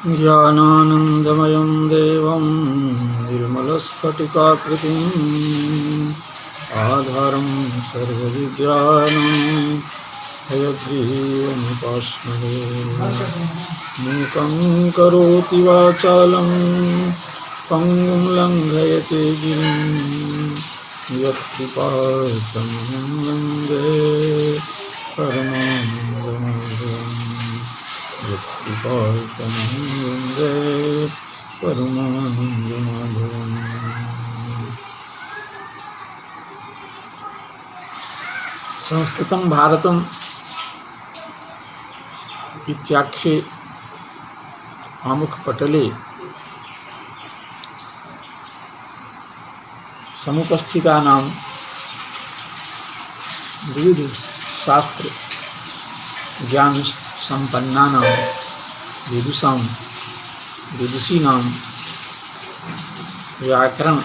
ज्ञानानन्दमयं देवं निर्मलस्फटिकाकृतिम् आधारं सर्वविद्यानां हयग्रीवमुपास्महे। मूकं करोति वाचालं पङ्गुं लङ्घयते गिरिं यत्कृपातमहं वन्दे परमानन्दमाधवम्। यत्कृपातमहं वन्दे परमानन्दमाधवम्। संस्कृतं भारतम् इत्याख्ये आमुखपटले समुपस्थितानां विविध शास्त्र ज्ञान संपन्नानां विदुषीणां व्याकरण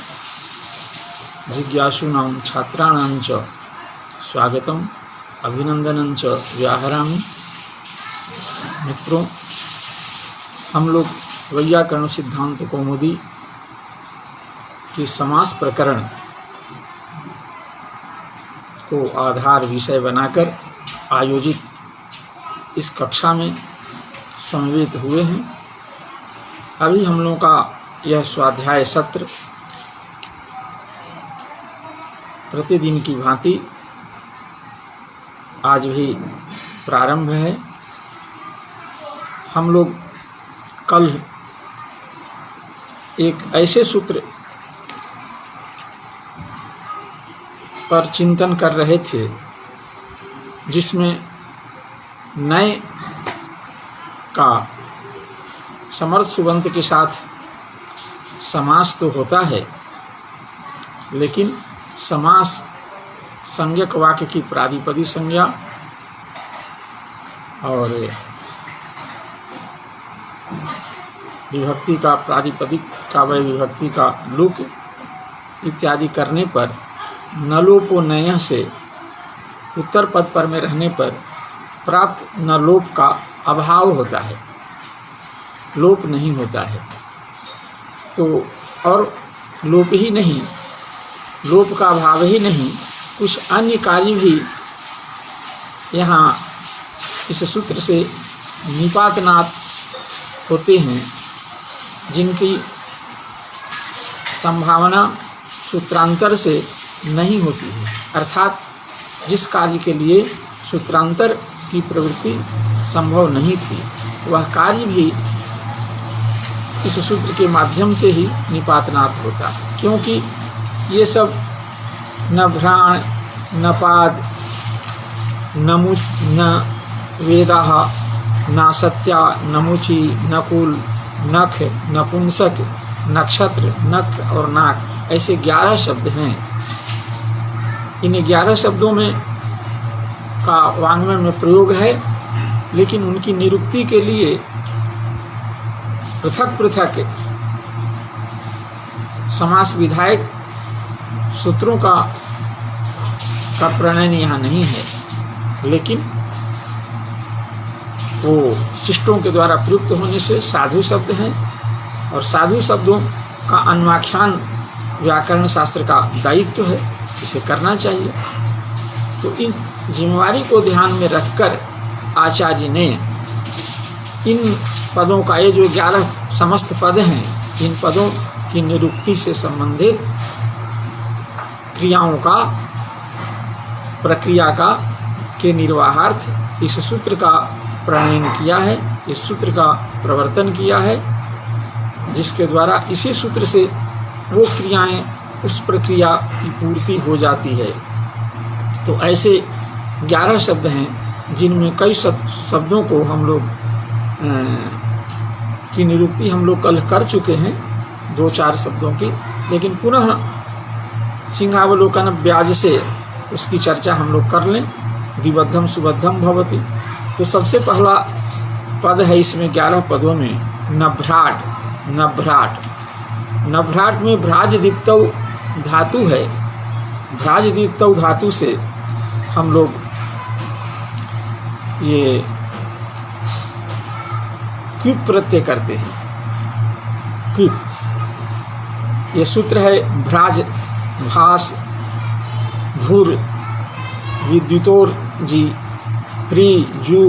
जिज्ञासूनां छात्राणां च स्वागतम् अभिनंदनं च व्याहरामि। मित्रों, हम लोग वैयाकरण सिद्धांत कौमुदी के समास प्रकरण को आधार विषय बनाकर आयोजित इस कक्षा में समवेत हुए हैं। अभी हम लोगों का यह स्वाध्याय सत्र प्रतिदिन की भांति आज भी प्रारंभ है। हम लोग कल एक ऐसे सूत्र पर चिंतन कर रहे थे जिसमें नए का समर्थ सुबंत के साथ समास तो होता है, लेकिन समास संज्ञक वाक्य की प्रादिपदी संज्ञा और विभक्ति का प्रादिपदिक का वह विभक्ति का लुक इत्यादि करने पर न लोपो नयः से उत्तर पद पर में रहने पर प्राप्त न लोप का अभाव होता है, लोप नहीं होता है। तो और लोप ही नहीं, लोप का अभाव ही नहीं, कुछ अन्य कार्य भी यहाँ इस सूत्र से निपातनात् होते हैं, जिनकी संभावना सूत्रांतर से नहीं होती है। अर्थात जिस कार्य के लिए सूत्रांतर की प्रवृत्ति संभव नहीं थी, वह कार्य भी इस सूत्र के माध्यम से ही निपातनात् होता है। क्योंकि ये सब न भ्राण न पाद न मुच न वेदाः न सत्या न मुचि न कुल नख नपुंसक नक्षत्र नख और नाक ऐसे 11 शब्द हैं। इन 11 शब्दों में का वाङ्मय में प्रयोग है, लेकिन उनकी निरुक्ति के लिए पृथक पृथक समास विधायक सूत्रों का प्रणयन यहाँ नहीं है, लेकिन वो शिष्टों के द्वारा प्रयुक्त होने से साधु शब्द हैं और साधु शब्दों का अन्वाख्यान व्याकरण शास्त्र का दायित्व है, इसे करना चाहिए। तो इन जिम्मेवारी को ध्यान में रखकर आचार्य ने इन पदों का, ये जो 11 समस्त पद हैं, इन पदों की निरुक्ति से संबंधित क्रियाओं का प्रक्रिया का के निर्वाहार्थ इस सूत्र का प्रणयन किया है, इस सूत्र का प्रवर्तन किया है, जिसके द्वारा इसी सूत्र से वो क्रियाएं उस प्रक्रिया की पूर्ति हो जाती है। तो ऐसे 11 शब्द हैं जिनमें कई शब्दों को हम लोग की निरुक्ति हम लोग कल कर चुके हैं, 2-4 शब्दों की, लेकिन पुनः सिंहावलोकन ब्याज से उसकी चर्चा हम लोग कर लें। द्विबद्धम सुबद्धम भवति। तो सबसे पहला पद है इसमें 11 पदों में नभ्राट। नभ्राट नभ्राट में भ्राजदीप्तौ धातु है। भ्राजदीप्तौ धातु से हम लोग ये क्विप प्रत्यय करते हैं। क्विप ये सूत्र है भ्राज भास धूर विद्युतोर जी प्री जू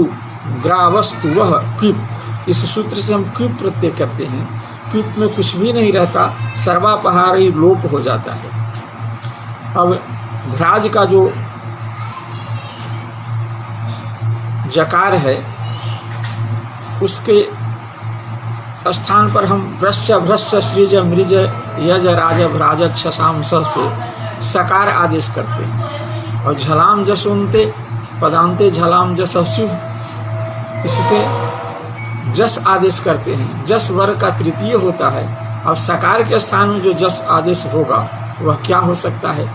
ग्रा वस्तु वह क्विप। इस सूत्र से हम क्विप प्रत्यय करते हैं। क्विप में कुछ भी नहीं रहता, सर्वापहारी लोप हो जाता है। अब भ्राज का जो जकार है उसके स्थान पर हम भ्रश्च भ्रश्च सृज मृज यज राज भ्राज क्षसाम स से सकार आदेश करते हैं। और झलाम जसोन्ते पदांते झलाम जस शुभ, इससे जस आदेश करते हैं। जस वर्ग का तृतीय होता है। अब सकार के स्थान में जो जस आदेश होगा वह क्या हो सकता है?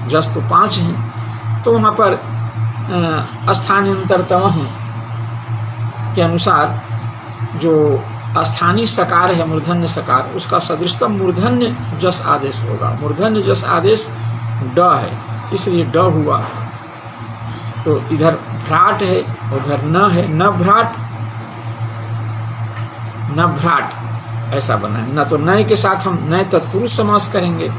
जस तो 5 हैं, तो वहाँ पर स्थानांतरतम के अनुसार जो स्थानीय सकार है मूर्धन्य सकार, उसका सदृशतम मूर्धन्य जस आदेश होगा। मूर्धन्य जस आदेश ड है, इसलिए ड हुआ। तो इधर भ्राट है, उधर न है, न भ्राट न भ्राट, ऐसा बना है। न तो नय के साथ हम नय तत्पुरुष समास करेंगे,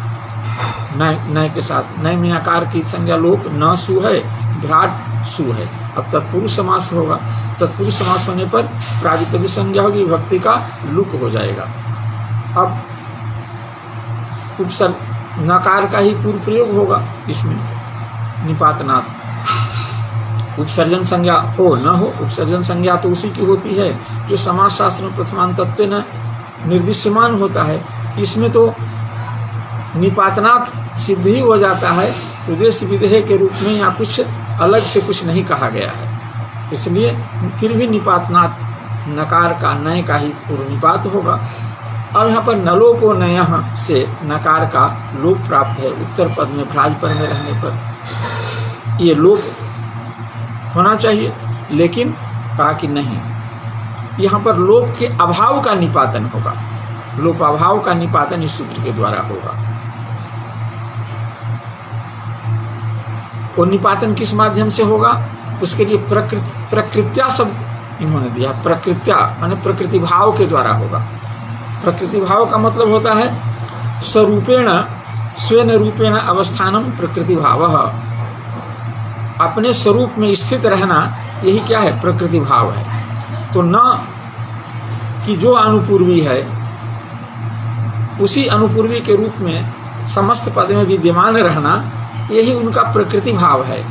नय के साथ नय में आकार की संज्ञा लोप, न सु है, भ्राट सु है। अब तत्पुरुष समास होगा। तत्पुरुष समास होने पर प्रातिपदिक संज्ञा होगी, विभक्ति का लुक हो जाएगा। अब उपसर्ग नकार का ही पूर्व प्रयोग होगा इसमें, निपातनात्। उपसर्जन संज्ञा हो न हो, उपसर्जन संज्ञा तो उसी की होती है जो समास शास्त्र में प्रथमांत तत्व न निर्दिश्यमान होता है। इसमें तो निपातनात् सिद्ध ही हो जाता है, उद्देश्य विधेय के रूप में या कुछ अलग से कुछ नहीं कहा गया है। इसलिए फिर भी निपातनात् नकार का नय का ही पूर्व निपात होगा। अब यहाँ पर नलोपो नयः से नकार का लोप प्राप्त है। उत्तर पद में भ्राज पद में रहने पर ये लोप होना चाहिए, लेकिन कहा कि नहीं, यहाँ पर लोप के अभाव का निपातन होगा। लोप अभाव का निपातन इस सूत्र के द्वारा होगा। और निपातन किस माध्यम से होगा? उसके लिए प्रकृत्या शब्द इन्होंने दिया। प्रकृत्या माने प्रकृति भाव के द्वारा होगा। प्रकृति भाव का मतलब होता है स्वरूपेण स्वेन रूपेण अवस्थानम प्रकृति भाव। अपने स्वरूप में स्थित रहना, यही क्या है? प्रकृति भाव है। तो न कि जो अनुपूर्वी है उसी अनुपूर्वी के रूप में समस्त पद में विद्यमान रहना, यही उनका प्रकृति भाव है।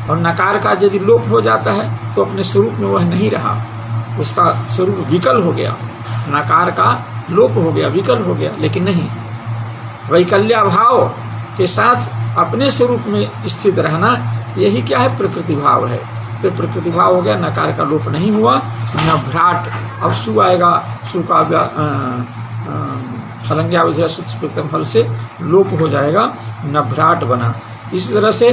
और नकार का यदि लोप हो जाता है तो अपने स्वरूप में वह नहीं रहा, उसका स्वरूप विकल हो गया। नकार का लोप हो गया, विकल हो गया। लेकिन नहीं, वैकल्याभाव के साथ अपने स्वरूप में स्थित रहना, यही क्या है? प्रकृति भाव है। तो प्रकृति भाव हो गया, नकार का लोप नहीं हुआ। न भ्राट, अब सु आएगा, सु का फलंग्यावधि सुत्सप्रथम फल से लोप हो जाएगा, न भ्राट बना। इसी तरह से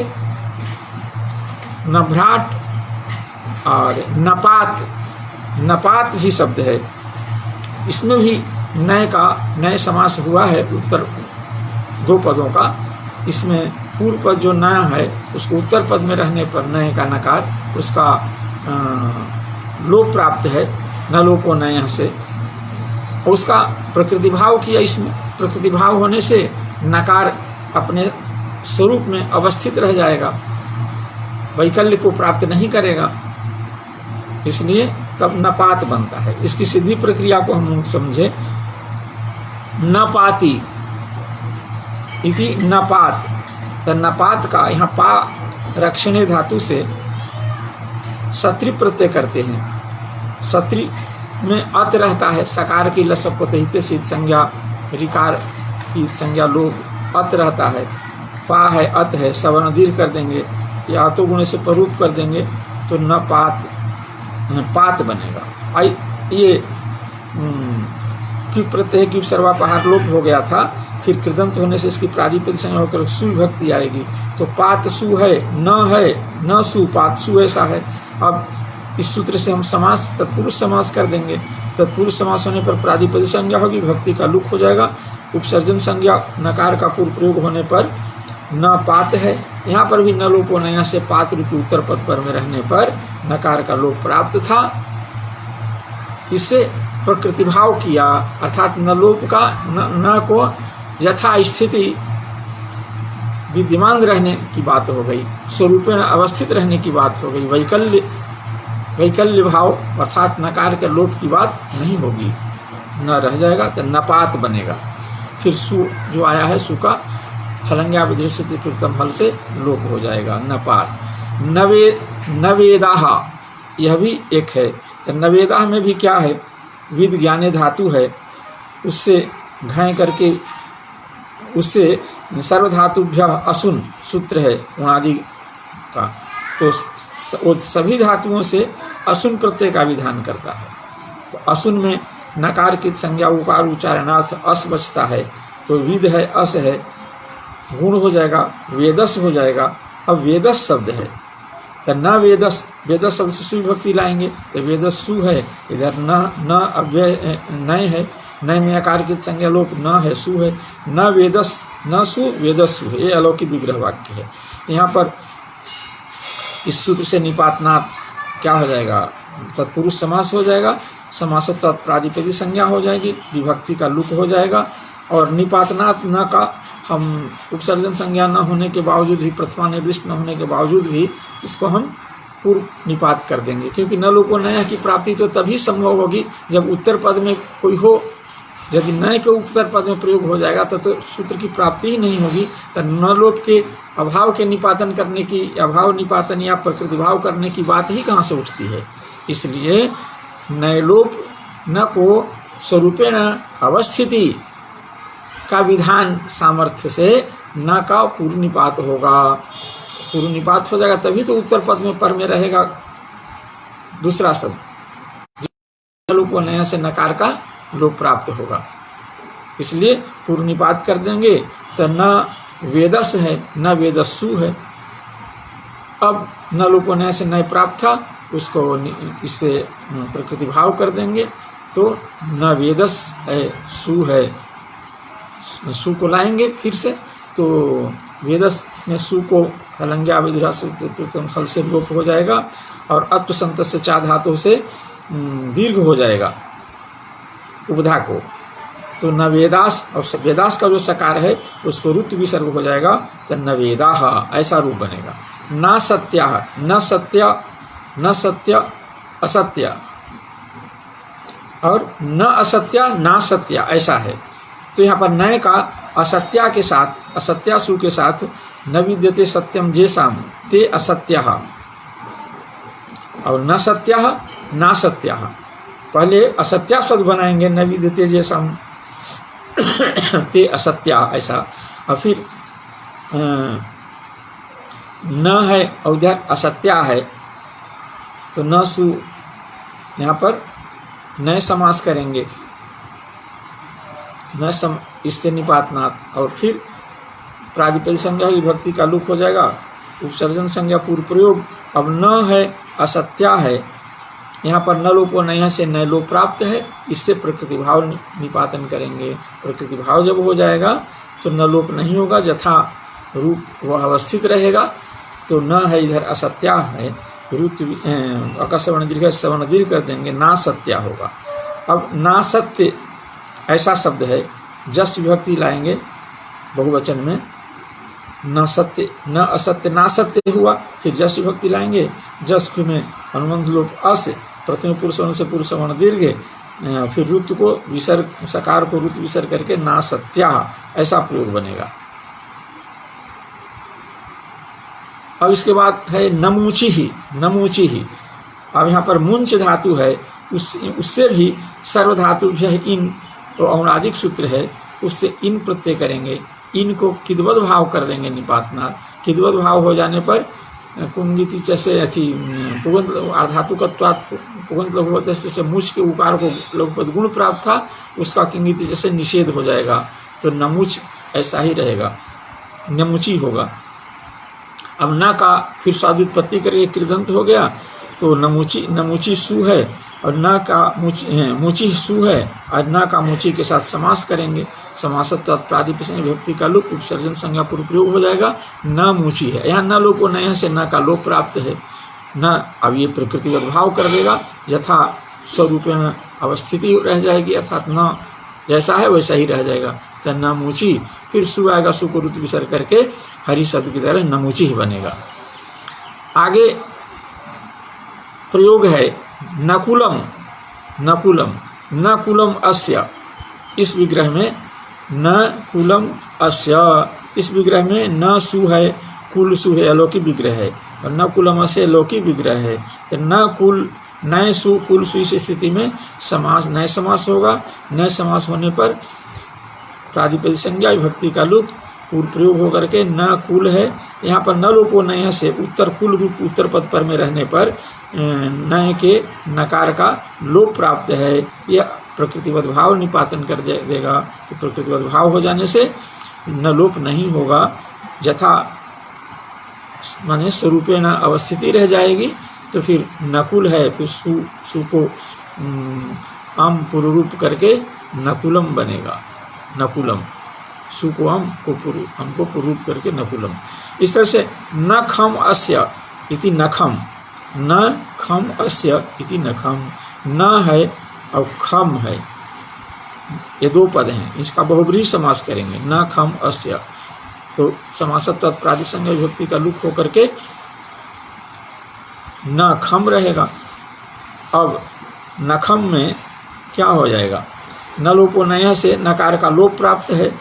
नभ्राट और नपात, नपात भी शब्द है, इसमें भी नय समास हुआ है उत्तर 2 पदों का। इसमें पूर्व पद जो नय है उसको उत्तर पद में रहने पर नय का नकार, उसका लोप प्राप्त है, न लोपो नय से। उसका प्रकृति भाव किया। इसमें प्रकृति भाव होने से नकार अपने स्वरूप में अवस्थित रह जाएगा, वैकल्य को प्राप्त नहीं करेगा। इसलिए कब नपात बनता है। इसकी सिद्धि प्रक्रिया को हम समझे। नपाति इति नपात, तो नपात का यहाँ पा रक्षणे धातु से सत्री प्रत्यय करते हैं। सत्री में अत रहता है, सकार की लसपतहित सिद्ध संज्ञा, रिकार की संज्ञा लोग अत रहता है। पा है, अत है, सवर्ण दीर्घ कर देंगे या तो गुणे से परूप कर देंगे तो न पात बनेगा। ये कि प्रत्यय की सर्वापहार लोप हो गया था, फिर कृदंत होने से इसकी प्रादिपद संज्ञा होकर सु विभक्ति आएगी। तो पात सु है, न सु पात सु, ऐसा है। अब इस सूत्र से हम समास तत्पुरुष समास कर देंगे। तत्पुरुष समास होने पर प्रादिपद संज्ञा होगी, विभक्ति का लुक हो जाएगा। उपसर्जन संज्ञा नकार का पूर्व प्रयोग होने पर न पात है। यहाँ पर भी न लोपो नया से पात रूपी उत्तर पद पर में रहने पर नकार का लोप प्राप्त था। इससे प्रकृति भाव किया, अर्थात न लोप का न को यथा स्थिति विद्यमान रहने की बात हो गई, स्वरूपेण अवस्थित रहने की बात हो गई। वैकल्य भाव अर्थात नकार के लोप की बात नहीं होगी, न रह जाएगा तो नपात बनेगा। फिर सु जो आया है सु का हलंग्या विधि प्रथम हल से लोप हो जाएगा, नपात। नवेदाह यह भी एक है, तो नवेदाह में भी क्या है, विद ज्ञाने धातु है, उससे घाय करके उससे सर्वधातुभ्य असुन सूत्र है उणादि का, तो वो सभी धातुओं से असुन प्रत्यय का विधान करता है। तो असुन में नकार की संज्ञा उकार उच्चारणार्थ अस बचता है, तो विद है अस है, गुण हो जाएगा, वेदस हो जाएगा। अब वेदस शब्द है तो न वेदस, वेदस शब्द से सु विभक्ति लाएंगे तो वेदस सु है, इधर न अव्यय नय है, नय में आकार की संज्ञा लोप न है, सु है, न वेदस न सु वेदस सु है, ये अलौकिक विग्रह वाक्य है। यहाँ पर इस सूत्र से निपातनात् क्या हो जाएगा, तत्पुरुष समास हो जाएगा, समास तत्प्रादिपदी संज्ञा हो जाएगी, विभक्ति का लुक हो जाएगा। और निपातनात् न का हम उपसर्जन संज्ञा न होने के बावजूद भी, प्रथमा निर्दिष्ट न होने के बावजूद भी इसको हम पूर्व निपात कर देंगे, क्योंकि न लोप नय की प्राप्ति तो तभी संभव होगी जब उत्तर पद में कोई हो। यदि नय के उत्तर पद में प्रयोग हो जाएगा तो सूत्र की प्राप्ति ही नहीं होगी। तो न लोप के अभाव के निपातन करने की, अभाव निपातन या प्रकृति भाव करने की बात ही कहाँ से उठती है। इसलिए नय लोप न को स्वरूपेण अवस्थिति का विधान सामर्थ्य से न का पूर्व निपात होगा। पूर्व निपात हो जाएगा तभी तो उत्तर पद में पर में रहेगा दूसरा शब्द, लोप को नया से नकार का लोप प्राप्त होगा। इसलिए पूर्व निपात कर देंगे तो न वेदस है न वेदस्सु है। अब न लोप को नया से नय प्राप्त था, उसको इससे प्रकृति भाव कर देंगे तो न वेदस है सु है, सु को लाएंगे फिर से, तो वेदस में सु को हलंग्या विधिरा प्रथम हल से लोप हो जाएगा और अत्व संत से चा धातु से दीर्घ हो जाएगा उपधा को, तो नवेदास, और वेदास का जो सकार है उसको रुत विसर्ग हो जाएगा तो नवेदाह ऐसा रूप बनेगा। न सत्या, न सत्य, न सत्य असत्य, और न असत्य ना सत्य ऐसा है। तो यहाँ पर नय का असत्या के साथ, असत्यासु के साथ न विद्यते सत्यम जेसाम ते असत्य, और न सत्य ना सत्य, पहले असत्या शब्द बनाएंगे न विद्यते जेसाम ते असत्य ऐसा, और फिर न है और इधर असत्या है तो न सु, यहाँ पर नए समास करेंगे, न सम इससे निपातनात्, और फिर प्रादिपद संज्ञा विभक्ति का लुक हो जाएगा, उपसर्जन संज्ञा पूर्व प्रयोग। अब न है असत्या है, यहाँ पर न लोप नय से नय लोप प्राप्त है, इससे प्रकृति भाव निपातन करेंगे। प्रकृति भाव जब हो जाएगा तो न लोप नहीं होगा, यथा रूप वह अवस्थित रहेगा। तो न है इधर असत्या है, रुत अकसवर्ण दीर्घ सवर्ण दीर्घ कर देंगे, ना सत्या होगा। अब ना सत्य ऐसा शब्द है, जस विभक्ति लाएंगे बहुवचन में, न सत्य न असत्य ना सत्य हुआ, फिर जस विभक्ति लाएंगे, जस में अनुबंध लोप अस, प्रथम पुरुष वर्ण से पुरुष वर्ण दीर्घ, फिर रुत को विसर्ग, सकार को रुत विसर्ग करके ना सत्या ऐसा प्रयोग बनेगा। अब इसके बाद है नमूची ही, नमूची ही। अब यहाँ पर मुंच धातु है, उससे भी सर्वधातु इन, तो औणादिक सूत्र है, उससे इन प्रत्यय करेंगे, इन को किद्वद भाव कर देंगे निपातनात्। किद्वद भाव हो जाने पर कुंगिति जैसे अथी पुगंत आधातुकत्वात् पुगंत लघुपद से मुच के उकार को लघुपद गुण प्राप्त था, उसका किंगिति जैसे निषेध हो जाएगा, तो नमुच ऐसा ही रहेगा, नमुची होगा। अब न का फिर स्वादुत्पत्ति करके कृदंत हो गया, तो नमुची, नमुची सु है, और न का मुची सु है, और न का मुची के साथ समास करेंगे, समासत्व प्रादिपद विभक्ति का लोप, उपसर्जन संज्ञा पूर्व प्रयोग हो जाएगा, न मुची है। यहाँ न लोप नय से न का लोप प्राप्त है, न अब ये प्रकृतिगत भाव कर देगा, यथा स्वरूपेण अवस्थिति रह जाएगी, अर्थात न जैसा है वैसा ही रह जाएगा। तो नमुची, फिर सु आएगा, सु को रुत विसर्ग करके हरि शब्द की तरह नमुची ही बनेगा। आगे प्रयोग है नकुलम, नकुलम, नकुलम अस्य, इस विग्रह में नकुलम अस्य, इस विग्रह में न सु है, कुल सु है, अलौकिक विग्रह है, और नकुलम अस्य अलौकिक विग्रह है। तो न कुल नय सु कुल सु, इस स्थिति में समास नय समास होगा। नय समास होने पर प्रादिपदिक संज्ञा विभक्ति का लुक पूर्व प्रयोग होकर के न कुल है, यहाँ पर न लोपो नय से उत्तर कुल रूप उत्तर पद पर में रहने पर नय के नकार का लोप प्राप्त है। यह प्रकृतिवद भाव निपातन कर देगा। तो प्रकृतिवद भाव हो जाने से न लोप नहीं होगा, यथा माने स्वरूपे न अवस्थिति रह जाएगी। तो फिर नकुल है, फिर सु को अम पूर्व रूप करके नकुलम बनेगा, नकुलम, सु को अम को पूर्व रूप करके नकुलम। इस तरह से न खम अस्य इति नखम, न खम अस्य इति नखम, न है और खम है, ये दो पद हैं, इसका बहुब्रीहि समास करेंगे, न खम अस्य। तो समासत्व तत्प्रादि संज्ञा विभक्ति का लुक होकर के न खम रहेगा। अब नखम में क्या हो जाएगा, न लोपो नय से नकार का लोप प्राप्त है,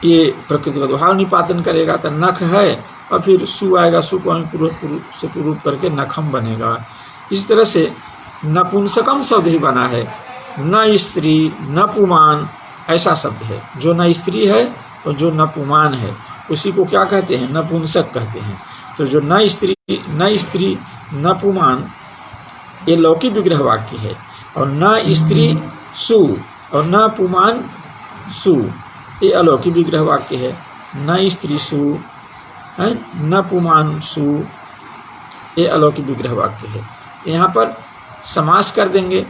ये प्रकृतिवद भाव निपातन करेगा। तो नख है और फिर सु आएगा, सु को पूर्व से पूर्व करके नखम बनेगा। इस तरह से नपुंसकम शब्द ही बना है, न स्त्री न पुमान ऐसा शब्द है। जो न स्त्री है और जो न पुमान है उसी को क्या कहते हैं, नपुंसक कहते हैं। तो जो न स्त्री न पुमान ये लौकिक विग्रह वाक्य है, और न स्त्री सु और न पुमान सु ये अलौकिक विग्रह वाक्य है। न स्त्री सु है, न पुमान सु ये अलौकिक विग्रह वाक्य है। यहाँ पर समास कर देंगे,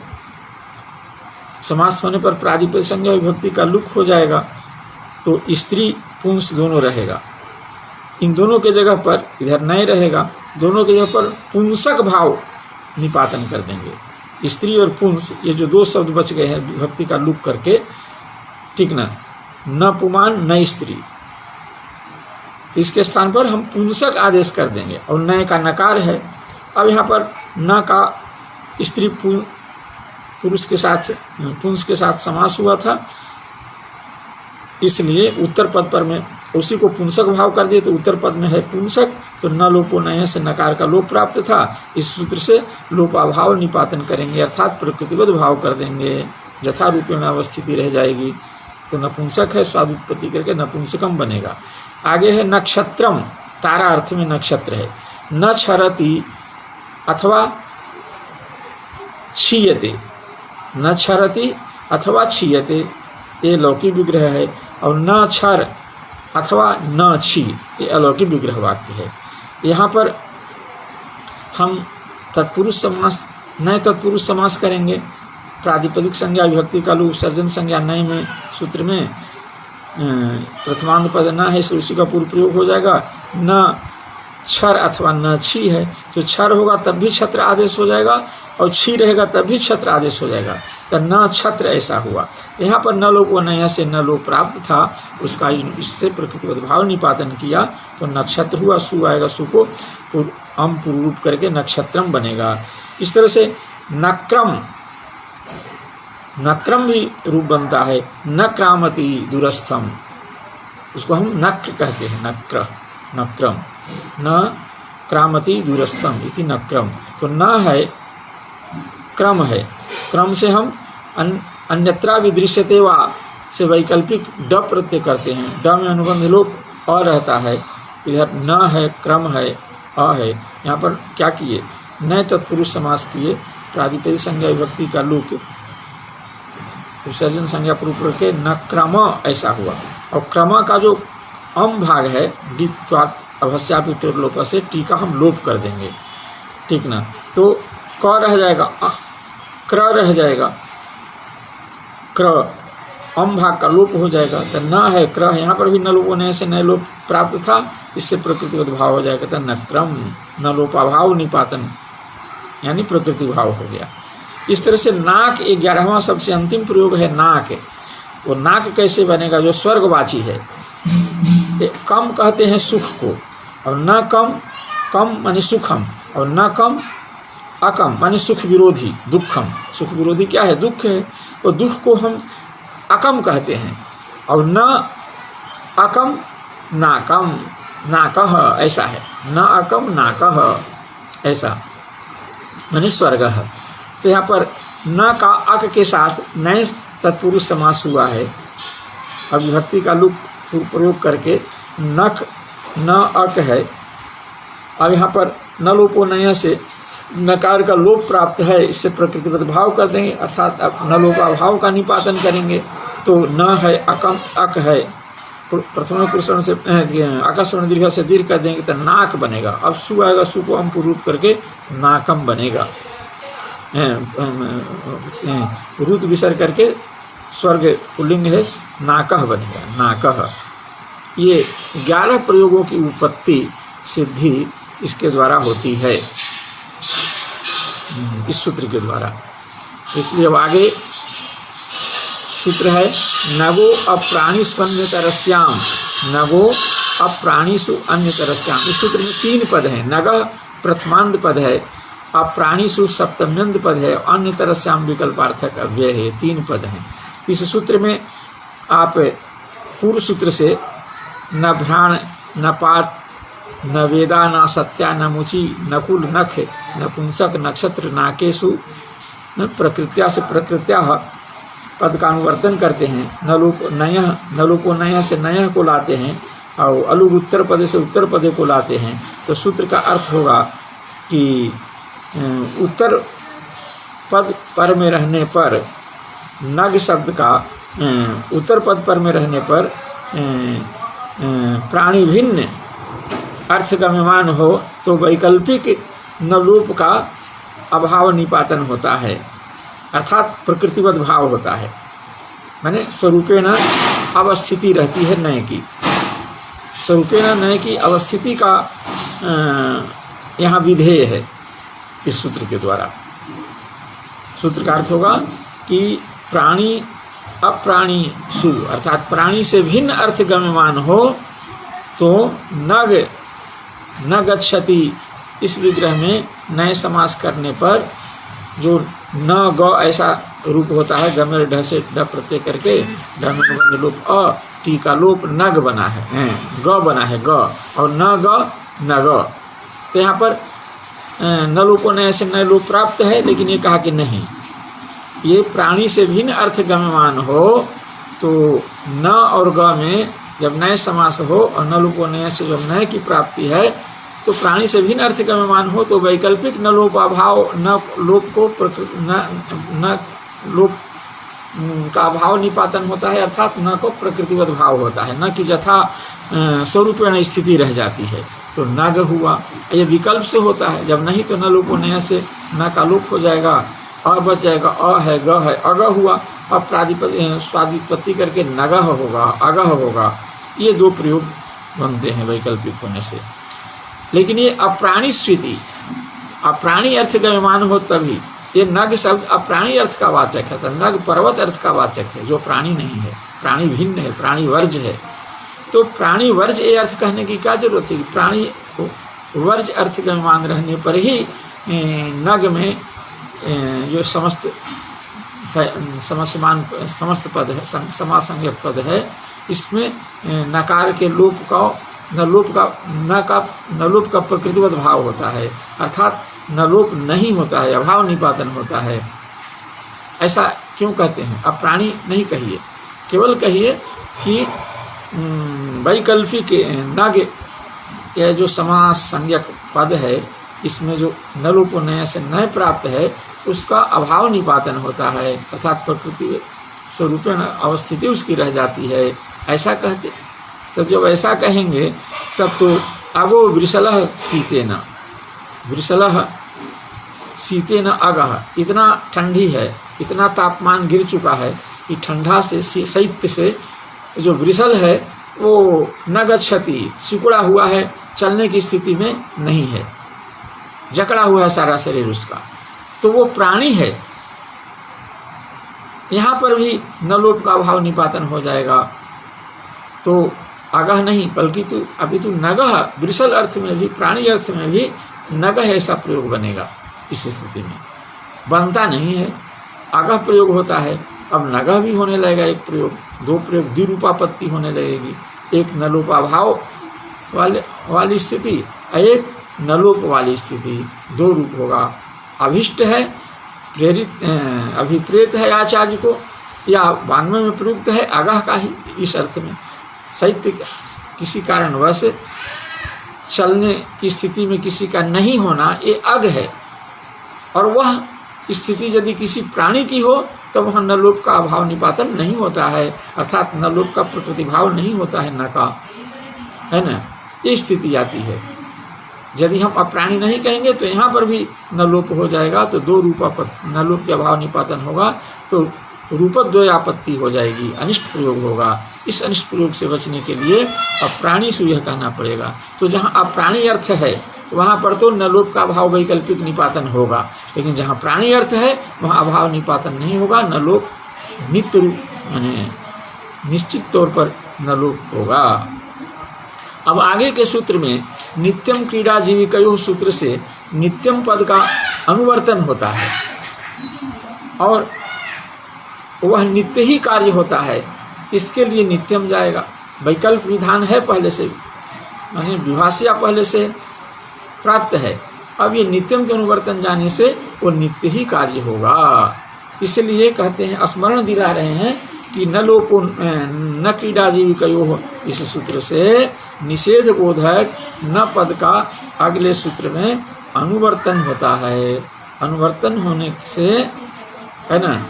समास होने पर प्रादिपदिक संज्ञा विभक्ति का लुक हो जाएगा। तो स्त्री पुंस दोनों रहेगा, इन दोनों के जगह पर इधर नय रहेगा, दोनों के जगह पर पुंसक भाव निपातन कर देंगे। स्त्री और पुंस ये जो दो शब्द बच गए हैं विभक्ति का लुक करके, ठीक ना, न पुमान न स्त्री, इसके स्थान पर हम पुंसक आदेश कर देंगे और नय का नकार है। अब यहाँ पर न का स्त्री पुरुष के साथ पुंस के साथ समास हुआ था, इसलिए उत्तर पद पर में उसी को पुंसक भाव कर दिए। तो उत्तर पद में है पुंसक, तो न लोपो नय से नकार का लोप प्राप्त था। इस सूत्र से लोपाभाव निपातन करेंगे, अर्थात प्रकृतिवद भाव कर देंगे, यथा रूपेण अवस्थिति रह जाएगी। तो नपुंसक है, स्वादुत्पत्ति करके नपुंसकम बनेगा। आगे है नक्षत्रम, तारा अर्थ में नक्षत्र है। न क्षरति अथवा क्षीयते, न क्षरति अथवा क्षीयते ये लौकिक विग्रह है, और न क्षर अथवा न छी ये अलौकिक विग्रह वाक्य है। यहाँ पर हम तत्पुरुष समास, नए तत्पुरुष समास करेंगे। प्रादिपदिक संज्ञा विभक्ति का लुक सर्जन संज्ञा नए में सूत्र में प्रथमांत पद न है, इसलिए उसी का पूर्व प्रयोग हो जाएगा। न क्षर अथवा न छी है, तो क्षर होगा तब भी छत्र आदेश हो जाएगा, और छी रहेगा तब भी छत्र आदेश हो जाएगा। तो न छत्र ऐसा हुआ। यहाँ पर न लोपो नय से न लोप प्राप्त था, उसका इससे प्रकृतिवद भाव निपातन किया तो नक्षत्र हुआ। सु आएगा, सु को अम पूर्व रूप करके नक्षत्रम बनेगा। इस तरह से नक्रम, नक्रम भी रूप बनता है। नक्रामति दूरस्थम, उसको हम नक्र कहते हैं, नक्र, नक्रम, न क्रामति दूरस्थम इति नक्रम। तो न है क्रम है, क्रम से हम अन्यत्रा विदृश्यते वा से वैकल्पिक ड प्रत्यय करते हैं। ड में अनुबंध लोप अ रहता है, इधर न है, क्रम है, अ है। यहाँ पर क्या किए, नए तत्पुरुष समास किए। प्रादिपदिक संज्ञा विभक्ति का लुक विसर्जन संज्ञा पूर्व करके न क्रम ऐसा हुआ, और क्रम का जो अम भाग है डित्वात् अभस्यापि लोप से टी का हम लोप कर देंगे, ठीक ना। तो क रह जाएगा, क्र रह जाएगा, क्र अम भाग का लोप हो जाएगा। तो न है, क्र, यहाँ पर भी न लोप होने से नए लोप प्राप्त था, इससे प्रकृतिवद भाव हो जाएगा। तो न क्रम, न लोपाभाव निपातन यानी प्रकृति भाव हो गया। इस तरह से नाक 11वां सबसे अंतिम प्रयोग है नाक। वो नाक कैसे बनेगा? जो स्वर्गवाची है। कम कहते हैं सुख को, और न कम, कम माने सुखम, और न कम अकम माने सुख विरोधी दुखम। सुख विरोधी क्या है? दुख है। और दुख को हम अकम कहते हैं, और न अकम नाकम, नाकह ऐसा है, न अकम नाकह ऐसा माने स्वर्ग है। तो यहाँ पर न का अक के साथ नए तत्पुरुष समास हुआ है, अब विभक्ति का लुक प्रयोग करके नख न अक है। अब यहाँ पर न लोपो नय से नकार का लोप प्राप्त है, इससे प्रकृतिगत भाव कर देंगे, अर्थात अब न लोपा भाव का निपातन करेंगे। तो न है अकम, अक है, प्रथम पुरुषण से आकाशवर्ण दीर्घ से दीर्घ कर देंगे तो नाक बनेगा। अब सु आएगा, सु को हम रूप करके नाकम बनेगा। रुद विसर्ग करके स्वर्ग पुल्लिंग है, नाकह बनेगा, नाकह। ये 11 प्रयोगों की उत्पत्ति सिद्धि इसके द्वारा होती है, इस सूत्र के द्वारा। इसलिए अब आगे सूत्र है नगो अप्राणीषु अन्यतरस्याम, नगो अप्राणीषु अन्यतरस्याम। इस सूत्र में 3 पद हैं। नग प्रथमांत पद है, अप्राणीषु सप्तम्यंत पद है, अन्यतरस्याम विकल्पार्थक अव्यय है। 3 पद हैं इस सूत्र में। आप पूर्व सूत्र से न भ्राण न पात न वेदा न सत्या न मुचि न कुल नख न पुंसक नक्षत्र नाकेशु प्रकृत्या से प्रकृत्या पद का अनुवर्तन करते हैं। न लोपो नय से नय को लाते हैं, और अलुग उत्तर पद से उत्तर पद को लाते हैं। तो सूत्र का अर्थ होगा कि उत्तर पद पर में रहने पर नग शब्द का उत्तर पद पर में रहने पर प्राणी भिन्न अर्थ गम्यमान हो तो वैकल्पिक नलोप का अभाव निपातन होता है, अर्थात प्रकृतिवत भाव होता है। माने स्वरूपेण अवस्थिति रहती है नय की, स्वरूपेण नय की अवस्थिति का यहाँ विधेय है इस सूत्र के द्वारा। सूत्र का अर्थ होगा कि प्राणी अप्राणी सु अर्थात प्राणी से भिन्न अर्थ गम्यमान हो तो नग न गच्छति इस विग्रह में नए समास करने पर जो न ग ऐसा रूप होता है, गमेर ढ से ड प्रत्यय करके ढ लोप अ टी का लोप नग बना है, ग बना है ग, और न ग न ग। तो यहाँ पर न लोपो नय से नए लोप प्राप्त है, लेकिन ये कहा कि नहीं, ये प्राणी से भिन्न अर्थ गम्यमान हो तो न और ग में जब नए समास हो और न लोपो नय से जब नए की प्राप्ति है तो प्राणी से भिन्न अर्थ गम्यमान हो तो वैकल्पिक न लोप अभाव न लोप को न लोप का अभाव निपातन होता है, अर्थात न को प्रकृतिवत भाव होता है, न कि यथा स्वरूपेण स्थिति रह जाती है। तो नग हुआ, ये विकल्प से होता है। जब नहीं तो न लोपो नय से न का लोप हो जाएगा, अ बच जाएगा, अ है ग है, अग हुआ। अब स्वादिपत्ति करके नगह होगा, अगह होगा। ये 2 प्रयोग बनते हैं वैकल्पिक होने से। लेकिन ये अप्राणी स्थिति, अप्राणी अर्थ गम्यमान हो तभी। ये नग शब्द अप्राणी अर्थ का वाचक है, तो नग पर्वत अर्थ का वाचक है, जो प्राणी नहीं है, प्राणी भिन्न है, प्राणी वर्ज है। तो प्राणी वर्ज ये अर्थ कहने की क्या जरूरत है? प्राणी वर्ज अर्थ गम्यमान रहने पर ही नग में जो समस्त समस्त पद है, समासंज्ञक पद है, इसमें नकार के लोप का न लोप का प्रकृतिवत भाव होता है, अर्थात न लोप नहीं होता है, अभाव निपातन होता है। ऐसा क्यों कहते हैं? अब प्राणी नहीं कहिए, केवल कहिए कि वैकल्पिक नग यह जो समास संज्ञक पद है, इसमें जो न लोपो नय से नय प्राप्त है उसका अभाव निपातन होता है, अर्थात प्रकृति स्वरूपेण अवस्थिति उसकी रह जाती है, ऐसा कहते। तो जब ऐसा कहेंगे तब तो अगो वृषलः शीतेन, वृषलः शीतेन अगः, इतना ठंडी है, इतना तापमान गिर चुका है कि ठंडा से शैत्य से जो वृषल है वो न गच्छति, सिकुड़ा हुआ है, चलने की स्थिति में नहीं है, जकड़ा हुआ है सारा शरीर उसका। तो वो प्राणी है, यहाँ पर भी न लोप का अभाव निपातन हो जाएगा। तो अगह नहीं बल्कि तू अभी तू नगह, वृषल अर्थ में भी प्राणी अर्थ में भी नगह ऐसा प्रयोग बनेगा। इस स्थिति में बनता नहीं है, अगह प्रयोग होता है, अब नगह भी होने लगेगा। एक प्रयोग, दो प्रयोग, द्विरूपापत्ति होने लगेगी। एक नलोपाभाव वाली स्थिति, एक नलोप वाली स्थिति, दो रूप होगा। अभिष्ट है, प्रेरित अभिप्रेत है आचार्य को, या वाङ्मय में प्रयुक्त है अगह का ही। इस अर्थ में साहित्य किसी कारणवश चलने की स्थिति में किसी का नहीं होना, ये अग है। और वह स्थिति यदि किसी प्राणी की हो तो वह नलोप का अभाव निपातन नहीं होता है, अर्थात नलोप का प्रतिभाव नहीं होता है, न का, है ना, ये स्थिति आती है। यदि हम अप्राणी नहीं कहेंगे तो यहाँ पर भी नलोप हो जाएगा, तो दो रूपापत्ति, नलोप के अभाव निपातन होगा तो रूपद्वयापत्ति हो जाएगी, अनिष्ट प्रयोग होगा। इस अनिष्ट प्रयोग से बचने के लिए अप्राणी सु यह कहना पड़ेगा। तो जहाँ अप्राणी अर्थ है वहाँ पर तो नलोप का अभाव वैकल्पिक निपातन होगा, लेकिन जहाँ प्राणी अर्थ है वहाँ अभाव निपातन नहीं होगा, नलोप नित्य रूप यानी निश्चित तौर पर नलोप होगा। अब आगे के सूत्र में नित्यम क्रीडा जीविकयोः सूत्र से नित्यम पद का अनुवर्तन होता है और वह नित्य ही कार्य होता है। इसके लिए नित्यम जाएगा। वैकल्प विधान है पहले से, यानी विभाषा पहले से प्राप्त है। अब ये नित्यम के अनुवर्तन जाने से वो नित्य ही कार्य होगा। इसलिए कहते हैं, स्मरण दिला रहे हैं कि न लोपो न क्रीडा जीविकयोः, इस सूत्र से निषेध बोधक न पद का अगले सूत्र में अनुवर्तन होता है। अनुवर्तन होने से, है ना,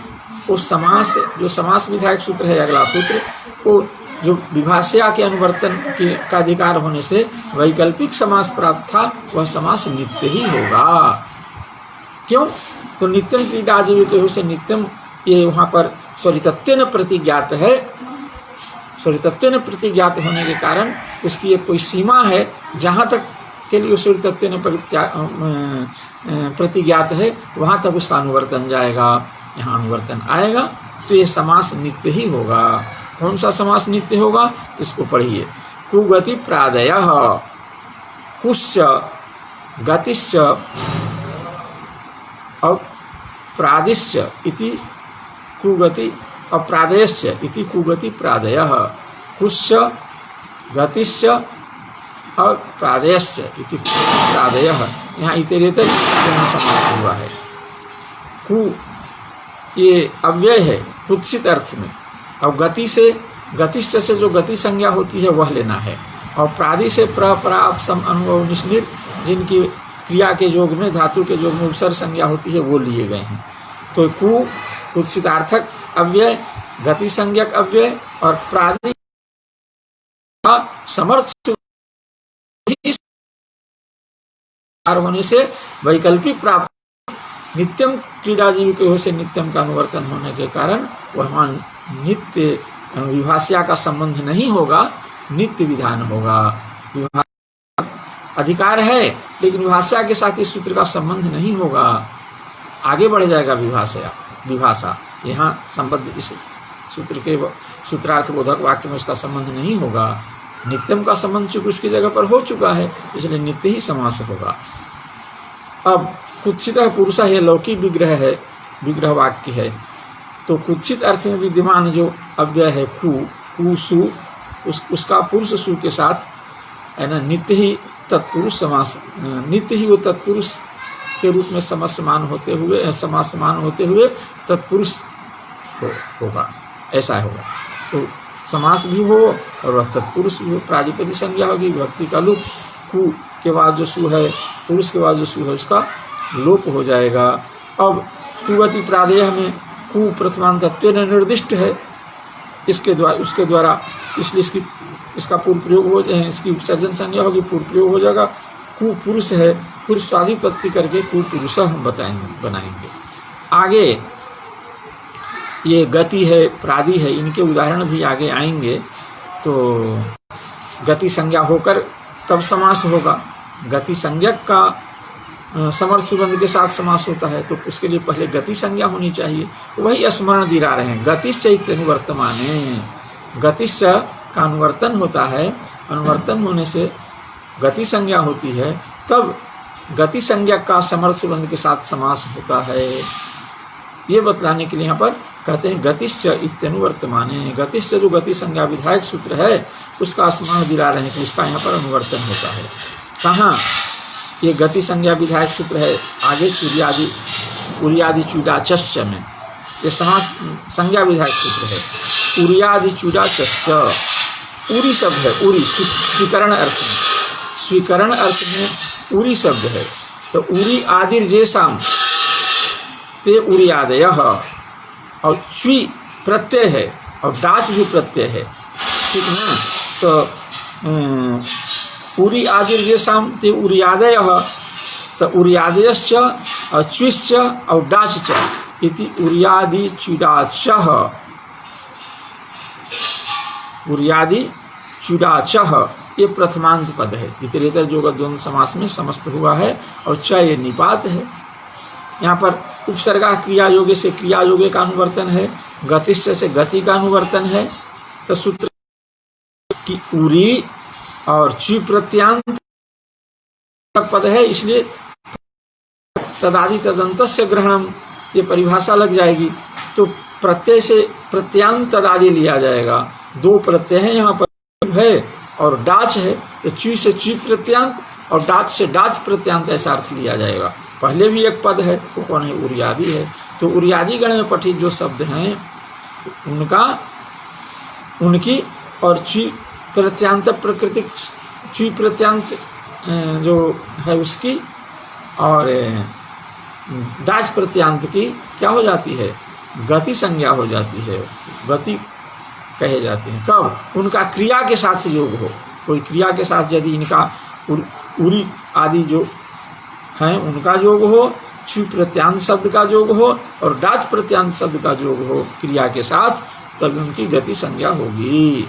उस समास, जो समास विधायक सूत्र है अगला सूत्र, वो जो विभाषा के अनुवर्तन के का अधिकार होने से वैकल्पिक समास प्राप्त था, वह समास नित्य ही होगा। क्यों? तो नित्यम क्रीडा जीविकयोः से नित्यम, ये वहाँ पर स्वरितत्वेन प्रतिज्ञात है। स्वरितत्वेन प्रतिज्ञात होने के कारण उसकी एक कोई सीमा है, जहाँ तक के लिए स्वरितत्वेन प्रतिज्ञात है वहाँ तक उसका अनुवर्तन जाएगा। यहाँ अनुवर्तन आएगा तो ये समास नित्य ही होगा। कौन सा समास नित्य होगा? तो इसको पढ़िए। कुगति प्रादयः, कुश्च गतिश्च और प्रादिश्च इति कुगति और प्रादयश्च इति कुगति प्रादयः, कुश्च गतिश्च और प्रादयश्च इति प्रादयः। यहाँ इतरेतर समास हुआ है। कु ये अव्यय है कुत्सित अर्थ में, और गति से, गतिश्च से जो गति संज्ञा होती है वह लेना है, और प्रादि से प्राप सम अनुभव निष्निर, जिनकी क्रिया के योग में, धातु के योग में उपसर्ग संज्ञा होती है वो लिए गए हैं। तो कु कुत्सितार्थक अव्यय, गति संज्ञक अव्यय और प्रादि का समर्थ होने से वैकल्पिक प्राप्त। नित्यम क्रीडा जीविकयोः से नित्यम का अनुवर्तन होने के कारण वहाँ नित्य विभाषा का संबंध नहीं होगा, नित्य विधान होगा। अधिकार है लेकिन विभाषा के साथ इस सूत्र का संबंध नहीं होगा, आगे बढ़ जाएगा विभाषा। यहाँ संबंध इस सूत्र के सूत्रार्थ बोधक वाक्य में उसका संबंध नहीं होगा। नित्यम का संबंध चूंकि उसकी जगह पर हो चुका है, इसलिए नित्य ही समास होगा। अब कुत्सित पुरुष है, लौकिक विग्रह है, विग्रह वाक्य है, तो कुत्सित अर्थ में विद्यमान जो अव्यय है कु सु, उसका पुरुष सु के साथ, है ना, नित्य ही तत्पुरुष समास, नित्य ही वो तत्पुरुष के रूप में समासमान होते हुए तत्पुरुष होगा, ऐसा होगा। तो समास भी हो और वह तत्पुरुष भी हो। प्रातिपदिक संज्ञा होगी, विभक्ति का लोप, कु के बाद जो सु है, पुरुष के बाद जो सु है उसका लोप हो जाएगा। अब कुगति प्रादेय में कु प्रथमांतत्वेन निर्दिष्ट है, इसके द्वारा, उसके द्वारा, इसलिए इसका पूर्व प्रयोग हो, इसकी उपसर्जन संज्ञा होगी, पूर्व प्रयोग हो जाएगा। कु पुरुष है, फिर स्वादिपत्ति करके कु पुरुष हम बनाएंगे। आगे ये गति है, प्रादि है, इनके उदाहरण भी आगे आएंगे। तो गति संज्ञा होकर तब समास होगा। गति संज्ञक का समर्थ सुबंध के साथ समास होता है तो उसके लिए पहले गति संज्ञा होनी चाहिए। वही स्मरण दिला रहे हैं, गतिश्च इत्यनुवर्तमाने। गतिश्च का अनुवर्तन होता है, अनुवर्तन होने से गति संज्ञा होती है, तब गति संज्ञा का समर्थ सुबंध के साथ समास होता है। ये बतलाने के लिए यहाँ पर कहते हैं गतिश्च इत्यनुवर्तमाने। गतिश्च जो गति संज्ञा विधायक सूत्र है उसका स्मरण दिला रहे हैं कि उसका यहाँ पर अनुवर्तन होता है। कहाँ? ये गति संज्ञा विधायक सूत्र है आगे चूर्यादि उरियादि चूडाचश्च में, ये समास संज्ञा विधायक सूत्र है। उरियादि चूडाचश्च, उरी शब्द है, उरी स्वीकरण अर्थ में, स्वीकरण अर्थ में उरी शब्द है। तो उरी आदिर जैसाम ते उरियादयः, और च्वी प्रत्यय है और डाच भी प्रत्यय है, ठीक ना। तो उरी आदिर जैसाम ते उरियादयः, तो उरियादयश्च और च्विश्च और डाच इति उरियादि चूडाचः, उरियादि चूडाचः ये प्रथमांत पद है। इतरेतर जो द्वंद्व समास में समस्त हुआ है और च ये निपात है। यहाँ पर उपसर्गा क्रिया योगे से क्रिया योगे का अनुवर्तन है, गतिश्च से गति का अनुवर्तन है। तो सूत्र की उरी और ची प्रत्यांत पद है, इसलिए तदादि तदंतस्य ग्रहणम ये परिभाषा लग जाएगी। तो प्रत्यय से प्रत्यांत तदादि लिया जाएगा। दो प्रत्यय है यहाँ पर है और डाच है, तो ची से ची प्रत्यांत और डाच से डाच प्रत्यांत ऐसा अर्थ लिया जाएगा। पहले भी एक पद है, वो कौन है? उरियादि है। तो उरियादि गण में पठित जो शब्द हैं उनका, उनकी और ची प्रत्यांत प्रकृतिक ची प्रत्यांत जो है उसकी और डाच प्रत्यांत की क्या हो जाती है? गति संज्ञा हो जाती है, गति कहे जाते हैं। कब? उनका क्रिया के साथ योग हो। कोई क्रिया के साथ यदि इनका उरी आदि जो हैं उनका योग हो, ची प्रत्यांत शब्द का योग हो और डाच प्रत्यांत शब्द का योग हो क्रिया के साथ, तब उनकी गति संज्ञा होगी।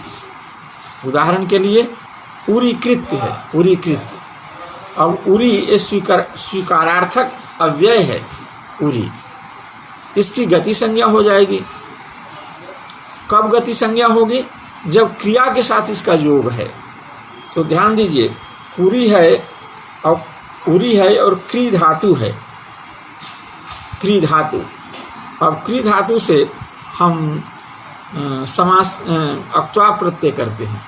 उदाहरण के लिए उरी कृत्य है, उरी कृत्य। अब उरी ये स्वीकारार्थक अव्यय है, उरी, इसकी गति संज्ञा हो जाएगी। कब गति संज्ञा होगी? जब क्रिया के साथ इसका योग है। तो ध्यान दीजिए, उरी है और उरी है और क्री धातु है, क्री धातु। अब क्री धातु से हम समास अक्त्वा प्रत्यय करते हैं,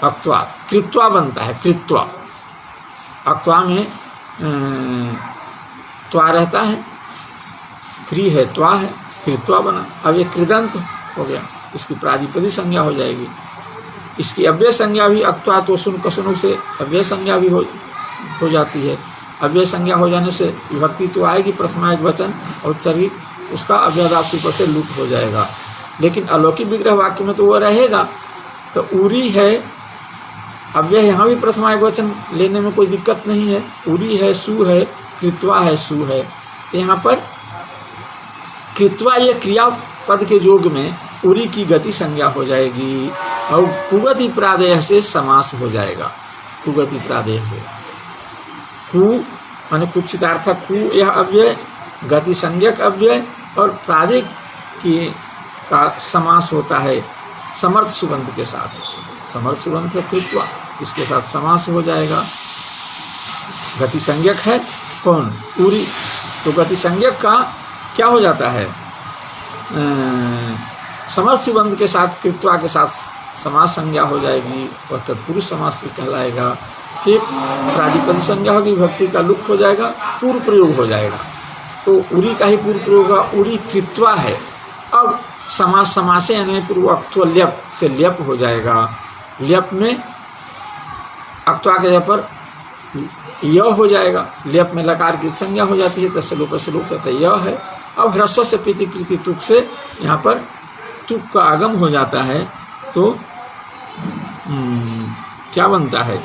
अक्त्वा कृत्वा बनता है, कृत्वा। अक्त्वा में त्वा रहता है, क्री है, त्वा है, कृत्वा बना। अब ये कृदंत हो गया, इसकी प्रादिपदी संज्ञा हो जाएगी। इसकी अव्यय संज्ञा भी अक्त्वा तो सुन कसुनु से अव्यय संज्ञा भी हो जाती है। अव्यय संज्ञा हो जाने से विभक्ति तो आएगी प्रथमा एक वचन और उत्सर्गी उसका अव्ययदाप ऊपर से लुप्त हो जाएगा, लेकिन अलौकिक विग्रह वाक्य में तो वो रहेगा। तो उरी है, अव्यय यहाँ भी प्रथमा एक वचन लेने में कोई दिक्कत नहीं है। उरी है, सु है, कृत्वा है, सु है। यहाँ पर कृत्वा ये क्रिया पद के योग में उरी की गति संज्ञा हो जाएगी और कुगति प्रादेय से समास हो जाएगा। कुगति प्रादेय से कु माने कुत्सितार्थक कु यह अव्यय, गति संज्ञक अव्यय और प्रादिक की का समास होता है समर्थ सुबंध के साथ। समर्थ सुबंध है कृत्वा, इसके साथ समास हो जाएगा। गति संज्ञक है कौन? उरी। तो गति संज्ञक का क्या हो जाता है? समर्थ सुबंध के साथ कृत्वा के साथ समास संज्ञा हो जाएगी, वह तत्पुरुष समास भी कहलाएगा। फिर प्रादिपद संज्ञा होगी, विभक्ति का लुप्त हो जाएगा, पूर्व प्रयोग हो जाएगा। तो उरी का ही पूर्व प्रयोग होगा, उरी कृत्वा है। अब समास समासे यानी पूर्वोक्त ल्यप से ल्यप हो जाएगा। ल्यप में अक्त्वा के जगह पर य हो जाएगा। ल्यप में लकार की संज्ञा हो जाती है, तस्य लोप से लोप होता है, य है। अब ह्रस्व से प्रीतिकृति तुक से यहाँ पर तुक का आगम हो जाता है, तो क्या बनता है?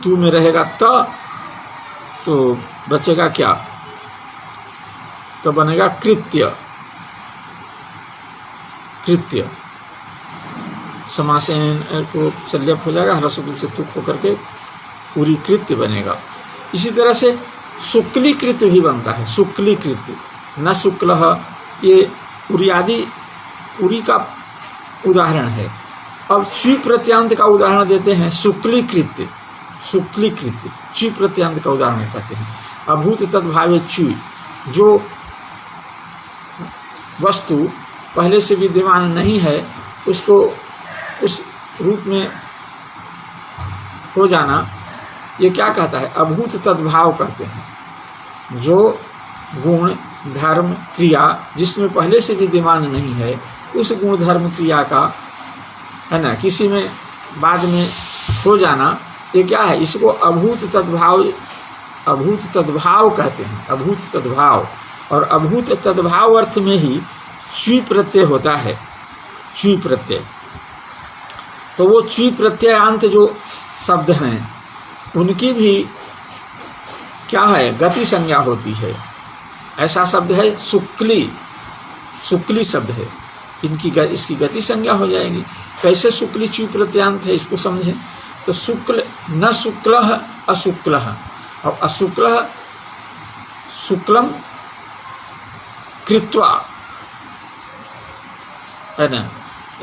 तू में रहेगा त, तो बचेगा क्या? तो बनेगा कृत्य। कृत्य समासेन को संल्यप हो जाएगा, ह्रस्व से तुक होकर के पूरी कृत्य बनेगा। इसी तरह से शुक्लीकृत भी बनता है, शुक्लीकृत, न शुक्लः, ये उरियादि उरी का उदाहरण है। अब ची प्रत्यांत का उदाहरण देते हैं, शुक्लीकृत, शुक्लीकृत ची प्रत्यांत का उदाहरण कहते हैं। अभूत तद्भावे ची, जो वस्तु पहले से विद्यमान नहीं है उसको उस रूप में हो जाना, ये क्या कहता है? अभूत तद्भाव कहते हैं। जो गुण धर्म क्रिया जिसमें पहले से विद्यमान नहीं है, उस गुण धर्म क्रिया का, है ना, किसी में बाद में हो जाना, ये क्या है? इसको अभूत तद्भाव, अभूत तद्भाव कहते हैं, अभूत तद्भाव। और अभूत तद्भाव अर्थ में ही च्वी प्रत्यय होता है, च्वी प्रत्यय। तो वो च्वी प्रत्ययांत जो शब्द हैं उनकी भी क्या है? गति संज्ञा होती है। ऐसा शब्द है शुक्ली, शुक्ली शब्द है, इसकी गति संज्ञा हो जाएगी। कैसे शुक्ली च्वी प्रत्यांत है, इसको समझें। तो शुक्ल, न शुक्लः अशुक्लः, और अशुक्लः शुक्लम कृत्वा, है ना।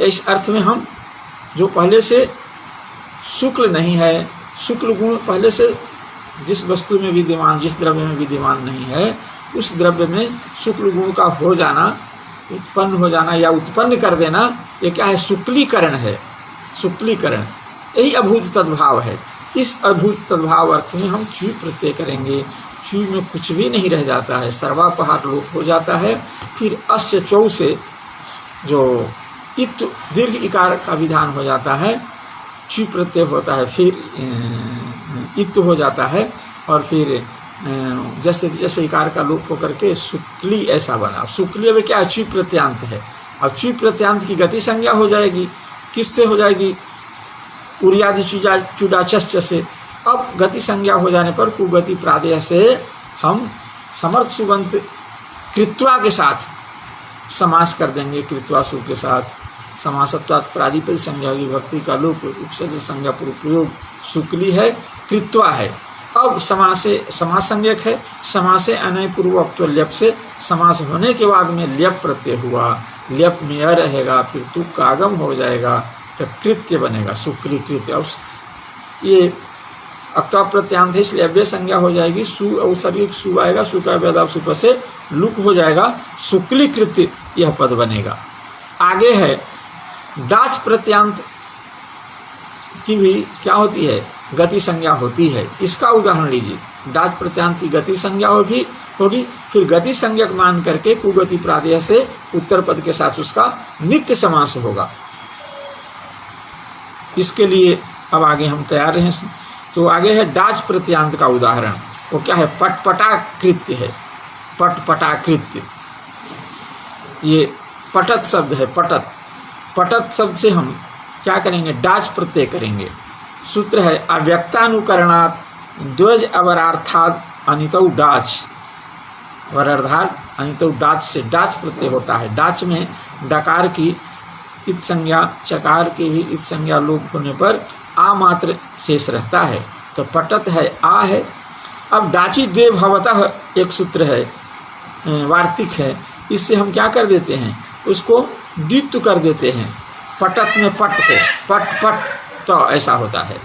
इस अर्थ में हम जो पहले से शुक्ल नहीं है, शुक्ल गुण पहले से जिस वस्तु में विद्यमान, जिस द्रव्य में विद्यमान नहीं है, उस द्रव्य में शुक्ल गुण का हो जाना, उत्पन्न हो जाना या उत्पन्न कर देना, ये क्या है? शुक्लीकरण है, शुक्लीकरण। यही अभूत तद्भाव है। इस अभूत तद्भाव अर्थ में हम च्वी प्रत्यय करेंगे। च्वी में कुछ भी नहीं रह जाता है, सर्वापहार लोप हो जाता है। फिर अस्य चौ से जो इत दीर्घ इकार का विधान हो जाता है, च्वी प्रत्यय होता है, फिर इत हो जाता है, और फिर जैसे जैसे इकार का लोप होकर के शुक्ली ऐसा बना। शुक्ली अब क्या? च्वी प्रत्यांत है। अब च्वी प्रत्यांत की गति संज्ञा हो जाएगी, किससे हो जाएगी? उरियादि चुडाचश्च से। अब गति संज्ञा हो जाने पर कुगति प्रादेय से हम समर्थ सुबंत कृत्वा के साथ समास कर देंगे, कृत्वा सु के साथ। समासत्वात् प्रादिपद संज्ञा विभक्ति का लोप, उपसर्ग संज्ञा पूर्व प्रयोग, शुक्ली है, कृत्वा है। अब समासे, समास संज्ञक है, समासे अनय पूर्वोक्त ल्यप से समास होने के बाद में ल्यप प्रत्यय हुआ, ल्यप में अ रहेगा, फिर तुक का आगम हो जाएगा, तो कृत्य बनेगा, शुक्ली कृत्य। अब ये अक्ता प्रत्यांत है, इसलिए अव्यय संज्ञा हो जाएगी, सु औसर्गिक सु आएगा, सु का वेदाप सुप से लुक हो जाएगा, शुक्ली कृत्य यह पद बनेगा। आगे है डाच प्रत्यांत की भी क्या होती है? गति संज्ञा होती है। इसका उदाहरण लीजिए। डाच प्रत्यांत की गति संज्ञा होगी, फिर गति संज्ञक मान करके कुगति प्रादेय से उत्तर पद के साथ उसका नित्य समास होगा। इसके लिए अब आगे हम तैयार हैं। तो आगे है डाच प्रत्यांत का उदाहरण। वो क्या है? पटपटाकृत्य है, पटपटाकृत्य। ये पटत शब्द है, पटत। पटत शब्द से हम क्या करेंगे? डाच प्रत्यय करेंगे। सूत्र है अव्यक्तानुकरणात् द्वज अवरार्थात् अनितौ डाच, वरार्थात् अनितौ डाच से डाच प्रत्यय होता है। डाच में डकार की इत संज्ञा, चकार की भी इत संज्ञा लोप होने पर आ मात्र शेष रहता है। तो पटत है, आ है। अब डाची द्वे भवतः एक सूत्र है, वार्तिक है, इससे हम क्या कर देते हैं? उसको द्वित्व कर देते हैं। पटत में पट को पट पट तो ऐसा होता है।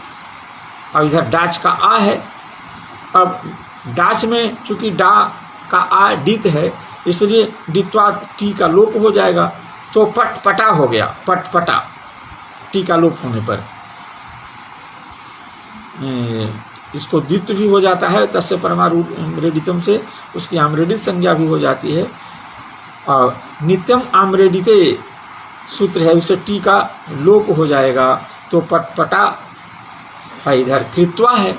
और इधर डाच का आ है। अब डाच में चूंकि डा का आ डित है, इसलिए डित्वा टी का लोप हो जाएगा, तो पटपटा हो गया, पटपटा टी का लोप होने पर। इसको द्वित्व भी हो जाता है, तस्य परमारूढ़ितम से उसकी आम्रेडित संज्ञा भी हो जाती है। और नित्यम आम्रेडिते सूत्र है, उसे टी का लोप हो जाएगा, तो पटपटा है। इधर कृत्वा है,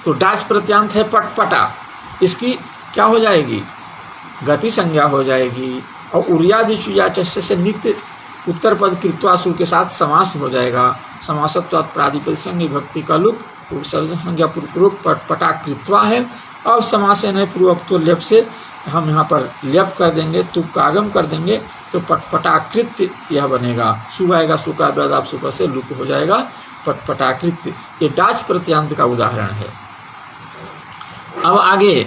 तो डाच प्रत्यांत है पटपटा, इसकी क्या हो जाएगी? गति संज्ञा हो जाएगी। और उरियादिचुयाचस्य से नित्य उत्तर पद कृत्वासु के साथ समास हो जाएगा। समासत्वात् प्रादिपद संज्ञा विभक्ति का लुक, उपसर्जन संज्ञा पूर्वक पटपटा कृत्वा है। अब समास न पूर्वोक्त ल्यप से हम यहाँ पर ल्यप कर देंगे, तुक का आगम कर देंगे, तो पटपटाकृत्य यह बनेगा। सु आएगा, सु का वेदाप सुपर से लुक हो जाएगा, पटपटाकृत्य। ये डाच प्रत्यांत का उदाहरण है। अब आगे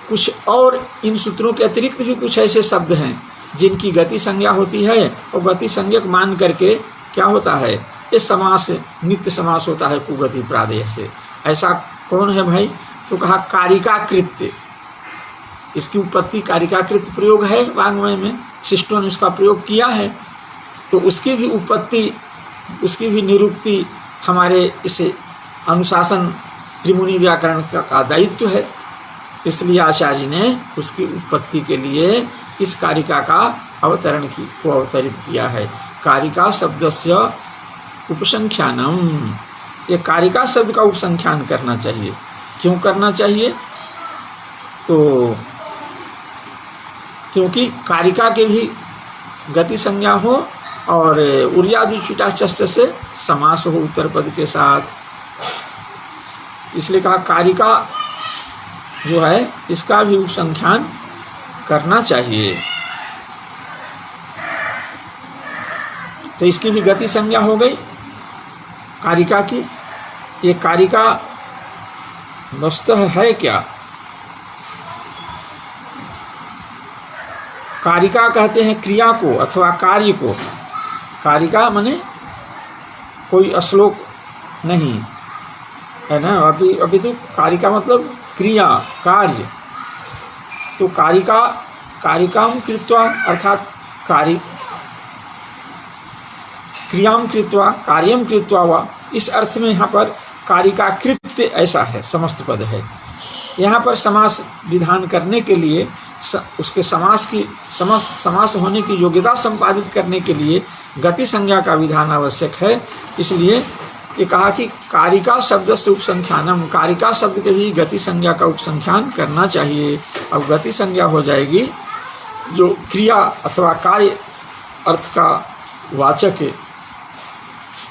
कुछ और इन सूत्रों के अतिरिक्त भी कुछ ऐसे शब्द हैं जिनकी गति संज्ञा होती है और गति संज्ञक मान करके क्या होता है, ये समास नित्य समास होता है कुगति प्रादेय से। ऐसा कौन है भाई? तो कहा कारिकाकृत्य। इसकी उत्पत्ति कारिकाकृत प्रयोग है वाङ्मय में, शिष्टों ने उसका प्रयोग किया है, तो उसकी भी उत्पत्ति, उसकी भी निरुक्ति हमारे इस अनुशासन त्रिमुनि व्याकरण का दायित्व है। इसलिए आचार्य ने उसकी उत्पत्ति के लिए इस कारिका का अवतरित किया है। कारिका शब्दस्य उपसंख्यानम, ये कारिका शब्द का उपसंख्यान करना चाहिए। क्यों करना चाहिए? तो क्योंकि कारिका के भी गति संज्ञा हो और उर्यादि चुटाचष्ट से समास हो उत्तर पद के साथ। इसलिए कहा कारिका जो है इसका भी उपसंख्यान करना चाहिए। तो इसकी भी गति संज्ञा हो गई कारिका की। ये कारिका वस्तुतः है क्या? कारिका कहते हैं क्रिया को अथवा कार्य को। कारिका माने कोई श्लोक नहीं है ना, अभी तो कारिका मतलब क्रिया, कार्य। तो कारिका कारिकाम कृत्वा अर्थात क्रियाम कृत्वा कार्यम कृत्वा वा, इस अर्थ में यहाँ पर कारिका कृत्य ऐसा है, समस्त पद है। यहाँ पर समास विधान करने के लिए उसके समास होने की योग्यता संपादित करने के लिए गति संज्ञा का विधान आवश्यक है। इसलिए ये कहा कि कारिका शब्द से उपसंख्यानम, कारिका शब्द के भी गति संज्ञा का उपसंख्यान करना चाहिए। अब गति संज्ञा हो जाएगी जो क्रिया अथवा कार्य अर्थ का वाचक है,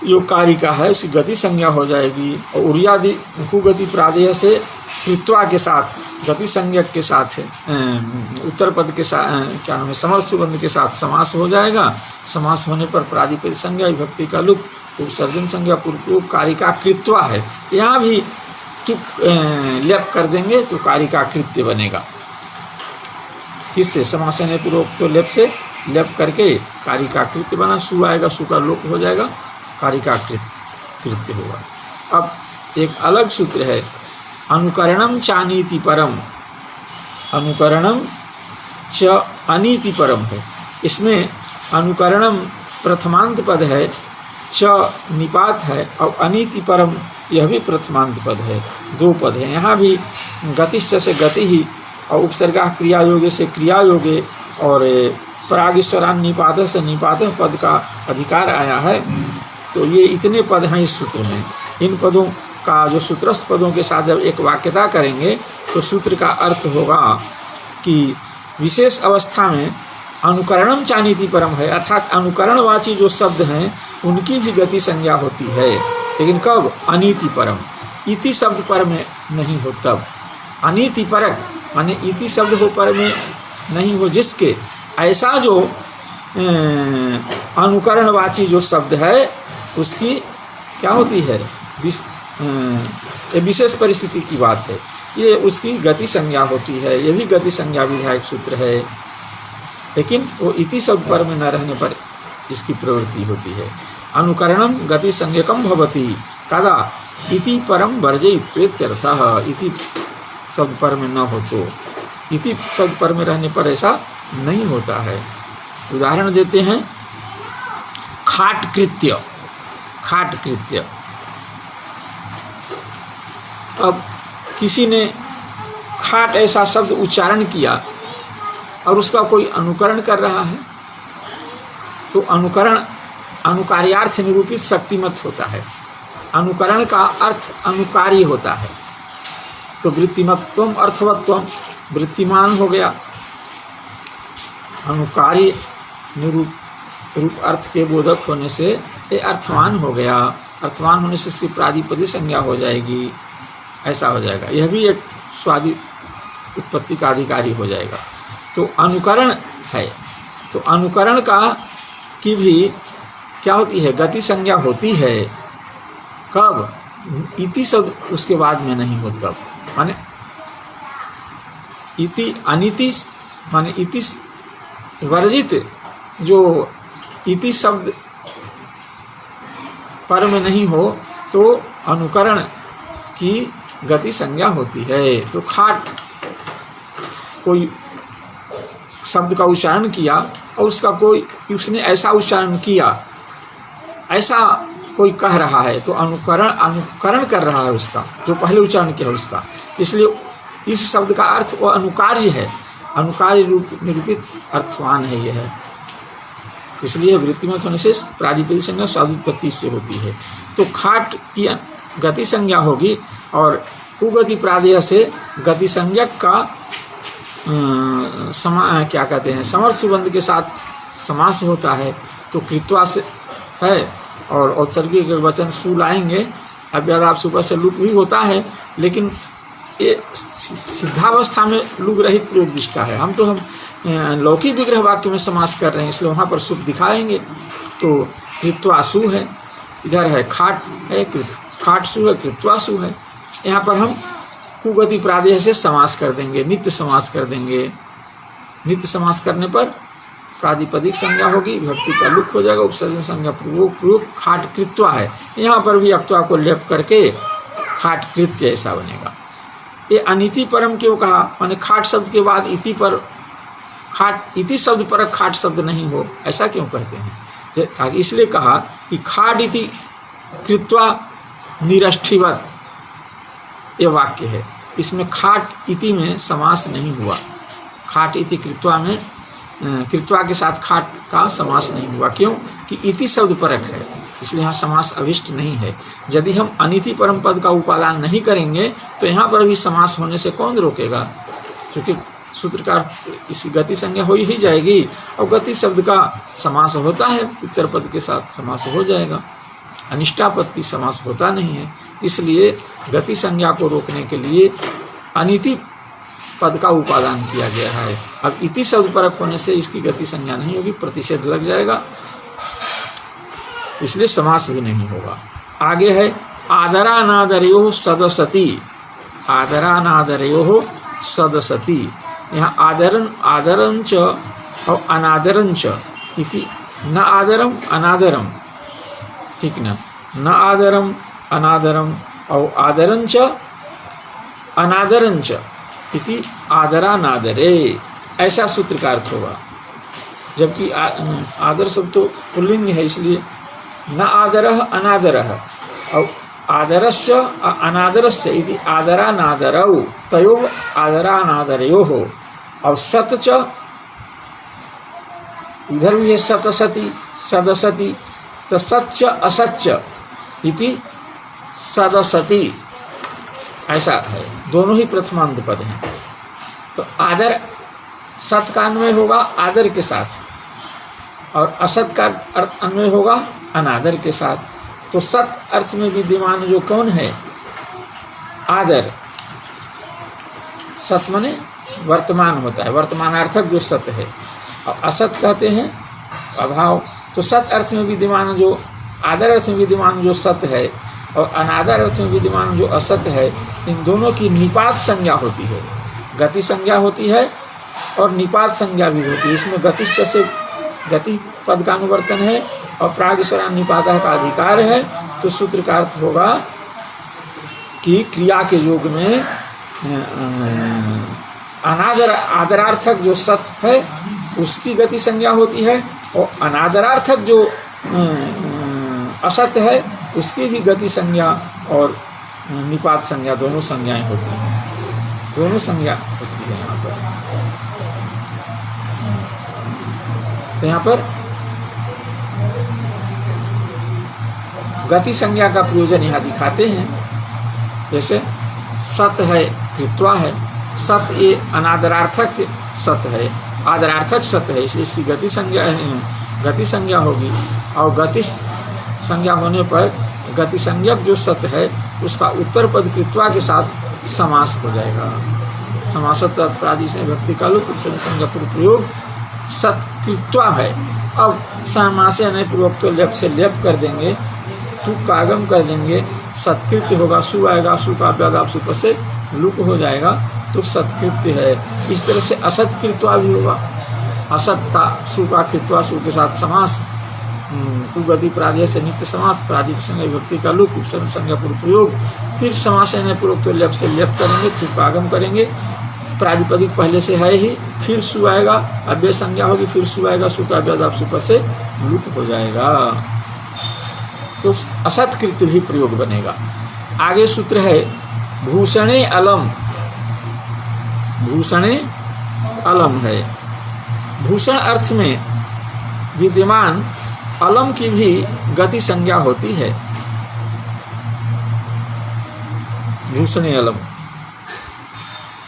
जो कारिका है उसकी गति संज्ञा हो जाएगी। और उर्यादि कुगति प्रादेय से कृत्वा के साथ, गति संज्ञक के साथ उत्तर पद के साथ क्या नाम है, समर्थ सुबंध के साथ समास हो जाएगा। समास होने पर प्रादिपद संज्ञा विभक्ति का लुक उपसर्जन संज्ञा पूर्व कारिका कृत्वा है, यहाँ भी लेप कर देंगे तो कारिका कृत्य बनेगा। किससे? समासन पूर्वक तो लेप से लेप करके कारिका कृत्य बना, सु आएगा, सु का लोप हो जाएगा, कारिका कृत्य होगा। अब एक अलग सूत्र है अनुकरणम चानीति परम, अनुकरणम च अनीति परम है। इसमें अनुकरणम प्रथमांत पद है, च निपात है और अनीति परम यह भी प्रथमांत पद है, दो पद है। यहाँ भी गतिश्च से गति ही और उपसर्गा क्रिया योगे से क्रिया योगे और परागीश्वरान निपात से निपात पद का अधिकार आया है। तो ये इतने पद हैं इस सूत्र में। इन पदों का जो सूत्रस्थ पदों के साथ जब एक वाक्यता करेंगे तो सूत्र का अर्थ होगा कि विशेष अवस्था में अनुकरणम चानीति परम है, अर्थात अनुकरणवाची जो शब्द हैं उनकी भी गति संज्ञा होती है, लेकिन कब? अनीति परम, इति शब्द पर में नहीं हो तब। अनीति परक माने इति शब्द हो पर में नहीं हो जिसके, ऐसा जो अनुकरणवाची जो शब्द है उसकी क्या होती है, विशेष परिस्थिति की बात है, ये उसकी गति संज्ञा होती है। ये भी गति संज्ञा विधायक सूत्र है, लेकिन वो इति शब्द पर में न रहने पर इसकी प्रवृत्ति होती है। अनुकरणम गति संज्ञकम भवति कदा इति परम वर्जयित्वेत्यर्थः, इति शब्द पर में न हो तो, इति शब्द पर में रहने पर ऐसा नहीं होता है। उदाहरण देते हैं, खाट कृत्य, खाट कृत्य। अब किसी ने खाट ऐसा शब्द उच्चारण किया और उसका कोई अनुकरण कर रहा है, तो अनुकरण अनुकार्यार्थ निरूपित शक्तिमत होता है। अनुकरण का अर्थ अनुकारी होता है, तो वृत्तिमत्वम अर्थवत्वम, वृत्तिमान हो गया। अनुकारी रूप अर्थ के बोधक होने से ये अर्थवान हो गया, अर्थवान होने से इसकी प्रादिपदी संज्ञा हो जाएगी, ऐसा हो जाएगा। यह भी एक स्वादि उत्पत्ति का अधिकारी हो जाएगा। तो अनुकरण है, तो अनुकरण का की भी क्या होती है, गति संज्ञा होती है। कब? इति शब्द उसके बाद में नहीं हो तब, माने इति अनिति माने इति वर्जित, जो इति शब्द पर में नहीं हो तो अनुकरण की गति संज्ञा होती है। तो खाट, कोई शब्द का उच्चारण किया और उसका उसने ऐसा उच्चारण किया, ऐसा कोई कह रहा है तो अनुकरण कर रहा है उसका, जो पहले उच्चारण किया उसका। इसलिए इस शब्द का अर्थ वो अनुकार्य है, अनुकार्य रूप निरूपित अर्थवान है यह। इसलिए वृत्ति में होने से प्रातिपदिक संज्ञा स्वादुत्पत्ति से होती है। तो खाट की गति संज्ञा होगी और कुगति प्रादेय से गति संज्ञक का क्या कहते हैं, समर्थ सुबंध के साथ समास होता है। तो कृत्वा से है और औत्सर्गिक वचन सु लाएंगे। अव्ययादाप सुपर से लुक भी होता है, लेकिन ये सिद्धावस्था में लुक रहित प्रयोग दिष्टा है। हम लौकिक विग्रह वाक्य में समास कर रहे हैं, इसलिए वहाँ पर सुप दिखाएंगे। तो कृत्वासु है, इधर है खाट है, खाटसु है, कृत्वासु है। यहाँ पर हम कुगति प्रादेय से समास कर देंगे, नित्य समास कर देंगे। नित्य समास करने पर प्रातिपदिक संज्ञा होगी, विभक्ति का लुक हो जाएगा, उपसर्जन संज्ञा प्रयोग खाट कृत्वा है। यहाँ पर भी अक्त्वा को लेप करके खाट कृत्य ऐसा बनेगा। ये अनिति परम क्यों कहा, माने खाट शब्द के बाद इति पर, खाट इति शब्द पर खाट शब्द नहीं हो, ऐसा क्यों कहते हैं? इसलिए कहा कि खाट इति कृत्वा निरष्ठिवत, ये वाक्य है। इसमें खाट इति में समास नहीं हुआ, खाट इति कृत्वा में कृत्वा के साथ खाट का समास नहीं हुआ। क्यों? कि इति शब्द परक है, इसलिए यहाँ समास अभिष्ट नहीं है। यदि हम अनिति परम पद का उपादान नहीं करेंगे तो यहाँ पर भी समास होने से कौन रोकेगा? क्योंकि सूत्रकार इसी गति संज्ञा हो ही जाएगी और गति शब्द का समास होता है, उत्तर पद के साथ समास हो जाएगा, अनिष्टापत्ति समास होता नहीं है। इसलिए गति संज्ञा को रोकने के लिए अनिति पद का उपादान किया गया है। अब इति शब्द परक होने से इसकी गति संज्ञा नहीं होगी, प्रतिषेध लग जाएगा, इसलिए समास भी नहीं होगा। आगे है आदरानादरयोः सदसति, आदरानादरयोः सदसति। यहाँ आदरं च और अनादरं च इति, न आदरम अनादरम, ठीक ना, न आदरम अनादरम और आदरं च अनादरं च इति आदरानादरे, ऐसा सूत्र का अर्थ होगा। जबकि आदर शब्द तो पुल्लिंग है, इसलिए न आदरः अनादरः और आदरश्च अनादरश्च इति आदरानादरौ, तयोः आदरानादरयोः। और सत च, इधर भी है सतसति सदसति, तो सच्च असच्च इति सदसति, ऐसा है। दोनों ही प्रथमांत पद हैं। तो आदर सत का अन्वय होगा आदर के साथ और असत का अन्वय होगा अनादर के साथ। तो सत अर्थ में विद्यमान जो कौन है? आदर। सत माने वर्तमान होता है, वर्तमानार्थक जो सत है, और असत कहते हैं अभाव। तो सत अर्थ में विद्यमान जो, आदर अर्थ में विद्यमान जो सत है और अनादर अर्थ में विद्यमान जो असत है, इन दोनों की निपात संज्ञा होती है। गति संज्ञा होती है और निपात संज्ञा भी होती है। इसमें गतिश्च से गति पद का अनुवर्तन है और प्रागस्वरा निपातः का अधिकार है। तो सूत्र का अर्थ होगा कि क्रिया के योग में अनादर आदरार्थक जो सत है उसकी गति संज्ञा होती है और अनादरार्थक जो असत है उसकी भी गति संज्ञा और निपात संज्ञा, दोनों संज्ञाएं होती हैं, दोनों संज्ञा होती है यहाँ पर। तो यहाँ पर गति संज्ञा का प्रयोजन यहाँ दिखाते हैं। जैसे सत है, कृत्वा है, सत ये अनादरार्थक सत है, आदरार्थक सत है, इसलिए इसकी गति संज्ञा होगी। और गति संज्ञा होने पर गति संज्ञक जो सत है उसका उत्तर पद कृत्वा के साथ समास हो जाएगा। समासत्व प्रादि से भक्ति का लोग संज्ञा प्रयोग सत कृत्वा है। अब समासे नहीं पूर्वक तो लेप से लेप कर देंगे, तू कागम कर देंगे, सत्कृत्य होगा, सु आएगा, सु का व्यादाप सुप से लुक हो जाएगा। तो सत्कृत्य है। इस तरह से असत्कृत्वा भी होगा। असत का सु का कृत्वा, सु के साथ समास, उगति प्रादेय से नित्य समास, प्रादीप संज्ञा विभक्ति का लुक, उपसर्ग संज्ञा पूर्व प्रयोग, फिर समासन पूर्वक तो लेप से लेप करेंगे, तुक आगम करेंगे, प्रादिपदिक पहले से है ही, फिर सु आएगा, अव्यय संज्ञा होगी, फिर सु आएगा, सु का अव्यय सुपर से लुक हो जाएगा, तो असत्कृत्य भी प्रयोग बनेगा। आगे सूत्र है भूषणे अलम। भूषणे अलम है। भूषण अर्थ में विद्यमान अलम की भी गति संज्ञा होती है। भूषणे अलम,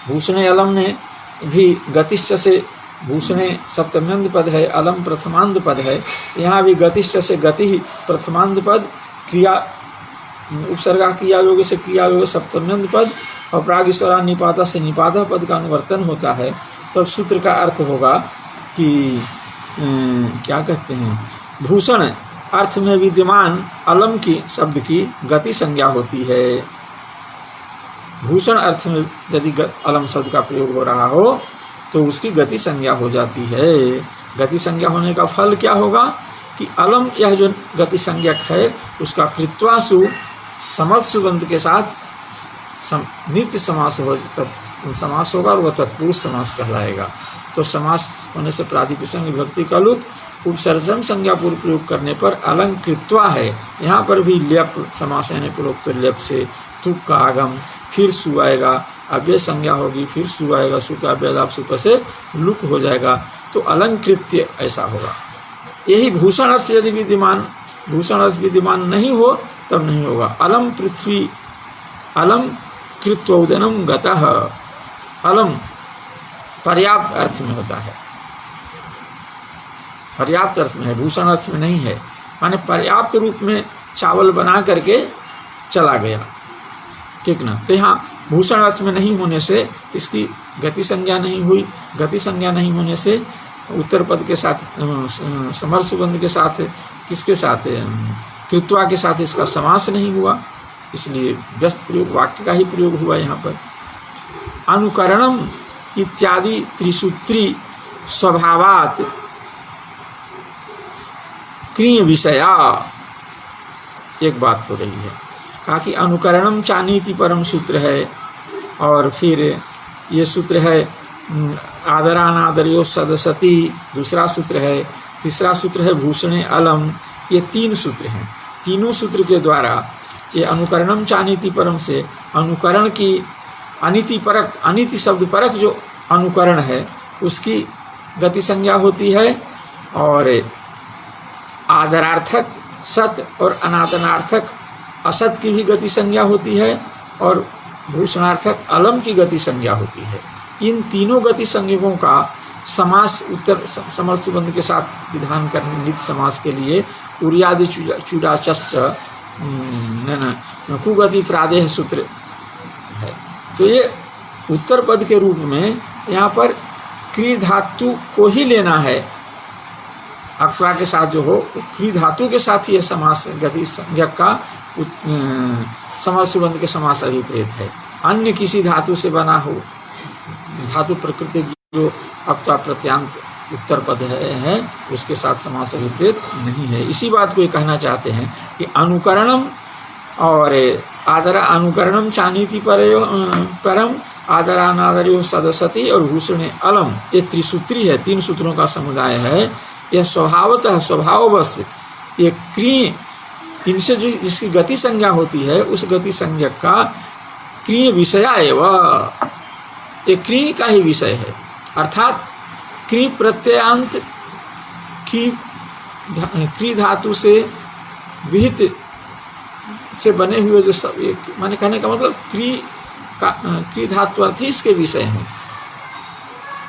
भूषणे अलम में भी गतिश्च से, भूषणे सप्तम्यंत पद है, अलम प्रथमांत पद है। यहाँ भी गतिश्च से गति प्रथमांत पद, क्रिया उपसर्गा क्रिया योग से क्रिया योग सप्तम्यंत पद, और प्राग ईश्वरा निपाता से निपाता पद का अनुवर्तन होता है। तब सूत्र का अर्थ होगा कि क्या कहते हैं, भूषण अर्थ में विद्यमान अलम की शब्द की गति संज्ञा होती है। भूषण अर्थ में यदि अलम शब्द का प्रयोग हो रहा हो तो उसकी गति संज्ञा हो जाती है। गति संज्ञा होने का फल क्या होगा कि अलम यह जो गति संज्ञक है उसका कृत्वासु समर्थ सुबंध के साथ नित्य समास हो, समास होगा और वह तत्पुरुष समास कहलाएगा। तो समास होने से प्रादिपसंग विभक्ति का लुक, उपसर्जन संज्ञा पूर्व प्रयोग करने पर अलंकृत्वा है। यहाँ पर भी लेप समास यानी पूर्वोक्त लेप से तुक का आगम, फिर सु आएगा, अव्यय संज्ञा होगी, फिर सु आएगा, सु का अव्यय सुप से लुक हो जाएगा, तो अलंकृत्य ऐसा होगा। यही भूषण अर्थ यदि विद्यमान, भूषण अर्थ विद्यमान नहीं हो तब नहीं होगा। अलम पृथ्वी, अलम कृत्वोदनम गतः, अलम पर्याप्त अर्थ में होता है, पर्याप्त अर्थ में है, भूषण अर्थ में नहीं है। माने पर्याप्त रूप में चावल बना करके चला गया, ठीक ना। तो यहाँ भूषण अर्थ में नहीं होने से इसकी गति संज्ञा नहीं हुई। गति संज्ञा नहीं होने से उत्तर पद के साथ, समर सुबंध के साथ, किसके साथ, कृत्वा के साथ इसका समास नहीं हुआ, इसलिए व्यस्त प्रयोग वाक्य का ही प्रयोग हुआ यहाँ पर। अनुकरणम इत्यादि त्रिसूत्री स्वभावात क्रिय विषया, एक बात हो रही है। कहा कि अनुकरणम चानीति परम सूत्र है, और फिर ये सूत्र है आदरानादर्यो सदसती, दूसरा सूत्र है, तीसरा सूत्र है भूषणे अलम। ये तीन सूत्र हैं। तीनों सूत्र के द्वारा ये अनुकरणम चानीति परम से अनुकरण की अनिति परक, अनिति शब्द परक जो अनुकरण है उसकी गति संज्ञा होती है, और आदरार्थक सत और अनादरार्थक असत की भी गति संज्ञा होती है, और भूषणार्थक अलम की गति संज्ञा होती है। इन तीनों गति संज्ञकों का समास उत्तर समर्थ सुबंध के साथ विधान करने नित्य समास के लिए उर्यादि चूडाचस् कुगति प्रादेह सूत्र है। तो ये उत्तर पद के रूप में यहाँ पर क्री धातु को ही लेना है, अक्वा के साथ जो हो क्री धातु के साथ ही समास गति संज्ञक का समर्थ सुबंध के समास अभिप्रेत है। अन्य किसी धातु से बना हो, धातु प्रकृति जो अक्वा प्रत्यांत उत्तर पद है उसके साथ समास अभिप्रेत नहीं है। इसी बात को ये कहना चाहते हैं कि अनुकरणम और आदरा, अनुकरणम चानीति परम, आदरानादर्यो सदसती और भूषणे अलम, ये त्रिसूत्री है, तीन सूत्रों का समुदाय है। यह स्वभावतः स्वभाववश ये क्रिय, इनसे जो जिसकी गति संज्ञा होती है उस गति संज्ञक का क्रिय विषय एवं, ये क्रिय का ही विषय है। अर्थात क्रि प्रत्ययांत की क्रि धातु से विहित से बने हुए जो सब, माने कहने का मतलब क्रि धातु अर्थ ही इसके विषय है,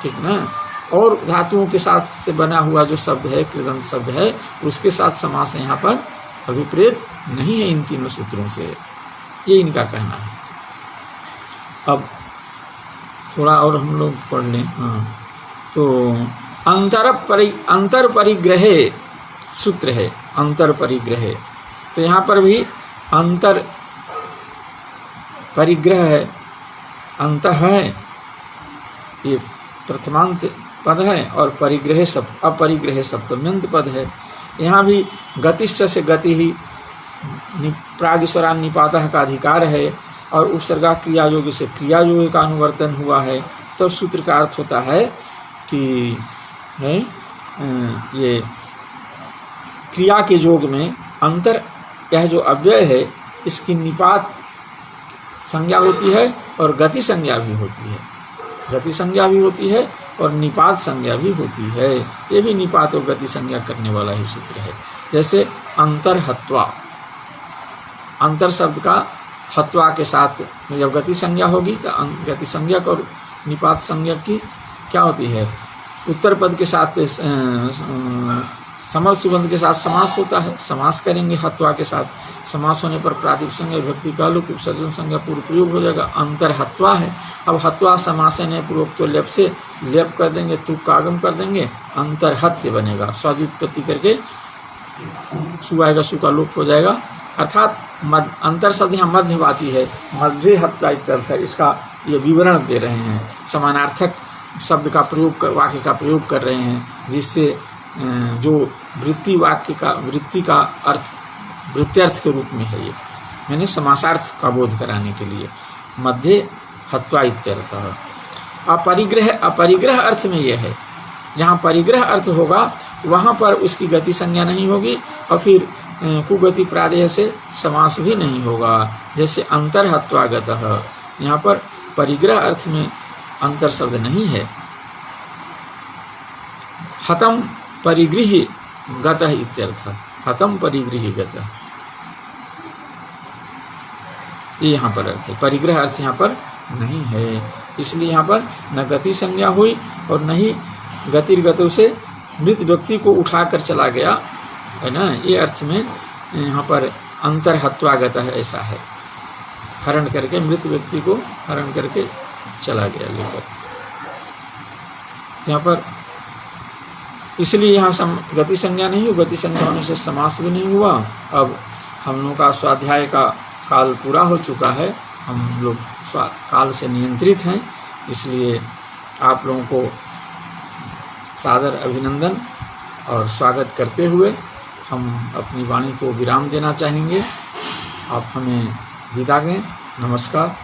ठीक ना। और धातुओं के साथ से बना हुआ जो शब्द है, कृदंत शब्द है, उसके साथ समास यहाँ पर अभिप्रेत नहीं है इन तीनों सूत्रों से, ये इनका कहना है। अब थोड़ा और हम लोग पढ़ लें। हाँ, तो अंतर परिग्रहे सूत्र है, अंतर परिग्रहे। तो यहाँ पर भी अंतर परिग्रह है, अंत है ये प्रथमांत पद है और परिग्रह सप्त अपरिग्रह सप्तम्यंत पद है। यहाँ भी गतिश्च से गति ही प्रागीश्वरान निपातः का अधिकार है और उपसर्गा क्रिया योग से क्रिया योग का अनुवर्तन हुआ है। तो सूत्र का अर्थ होता है कि ये क्रिया के योग में अंतर, यह जो अव्यय है इसकी निपात संज्ञा होती है और गति संज्ञा भी होती है। गति संज्ञा भी होती है और निपात संज्ञा भी होती है। ये भी निपात और गति संज्ञा करने वाला ही सूत्र है। जैसे अंतर हत्वा, अंतर शब्द का हत्वा के साथ जब गति संज्ञा होगी तो गति संज्ञक और निपात संज्ञक की क्या होती है, उत्तर पद के साथ समर्थ सुबंध के साथ समास होता है। समास करेंगे हत्वा के साथ, समास होने पर प्रातिपदिक संज्ञा विभक्ति काल की उपसर्जन संज्ञा पूर्व प्रयोग हो जाएगा। अंतर हत्वा है। अब हत्वा समास ने पूर्वक तो लेप से लेप कर देंगे, तुक का आगम कर देंगे, अंतर हत्य बनेगा। स्वादित्पत्ति करके सु आएगा, सु का लोप हो जाएगा। अर्थात अंतर शब्द यहाँ मध्यवाची है, मध्य हत्या इत्यर्थ है। इसका ये विवरण दे रहे हैं, समानार्थक शब्द का प्रयोग कर, वाक्य का प्रयोग कर रहे हैं, जिससे जो वृत्ति वाक्य का वृत्ति का अर्थ वृत्त्यर्थ के रूप में है। ये मैंने समासार्थ का बोध कराने के लिए मध्य हत्वा इत्यर्थ। अपरिग्रह, अपरिग्रह अर्थ में यह है, जहाँ परिग्रह अर्थ होगा वहाँ पर उसकी गति संज्ञा नहीं होगी और फिर कुगति प्रादेय से समास भी नहीं होगा। जैसे अंतर हत्वा गतः, यहाँ पर परिग्रह अर्थ में अंतर शब्द नहीं है। हतम परिगृह गतः इत्यर्थ, हतम परिगृह गतः, ये यहाँ पर अर्थ है। परिग्रह अर्थ यहाँ पर नहीं है, इसलिए यहाँ पर न गति संज्ञा हुई और न ही गतिर्गतों से मृत व्यक्ति को उठाकर चला गया, है ना। ये अर्थ में यहाँ पर अंतर हत्वागत है, ऐसा है, हरण करके मृत व्यक्ति को हरण करके चला गया लेकर। यहाँ पर इसलिए यहाँ गति संज्ञा नहीं हुई, गति संज्ञा होने से समास भी नहीं हुआ। अब हम लोगों का स्वाध्याय का काल पूरा हो चुका है, हम लोग काल से नियंत्रित हैं, इसलिए आप लोगों को सादर अभिनंदन और स्वागत करते हुए हम अपनी वाणी को विराम देना चाहेंगे। आप हमें विदा दें। नमस्कार।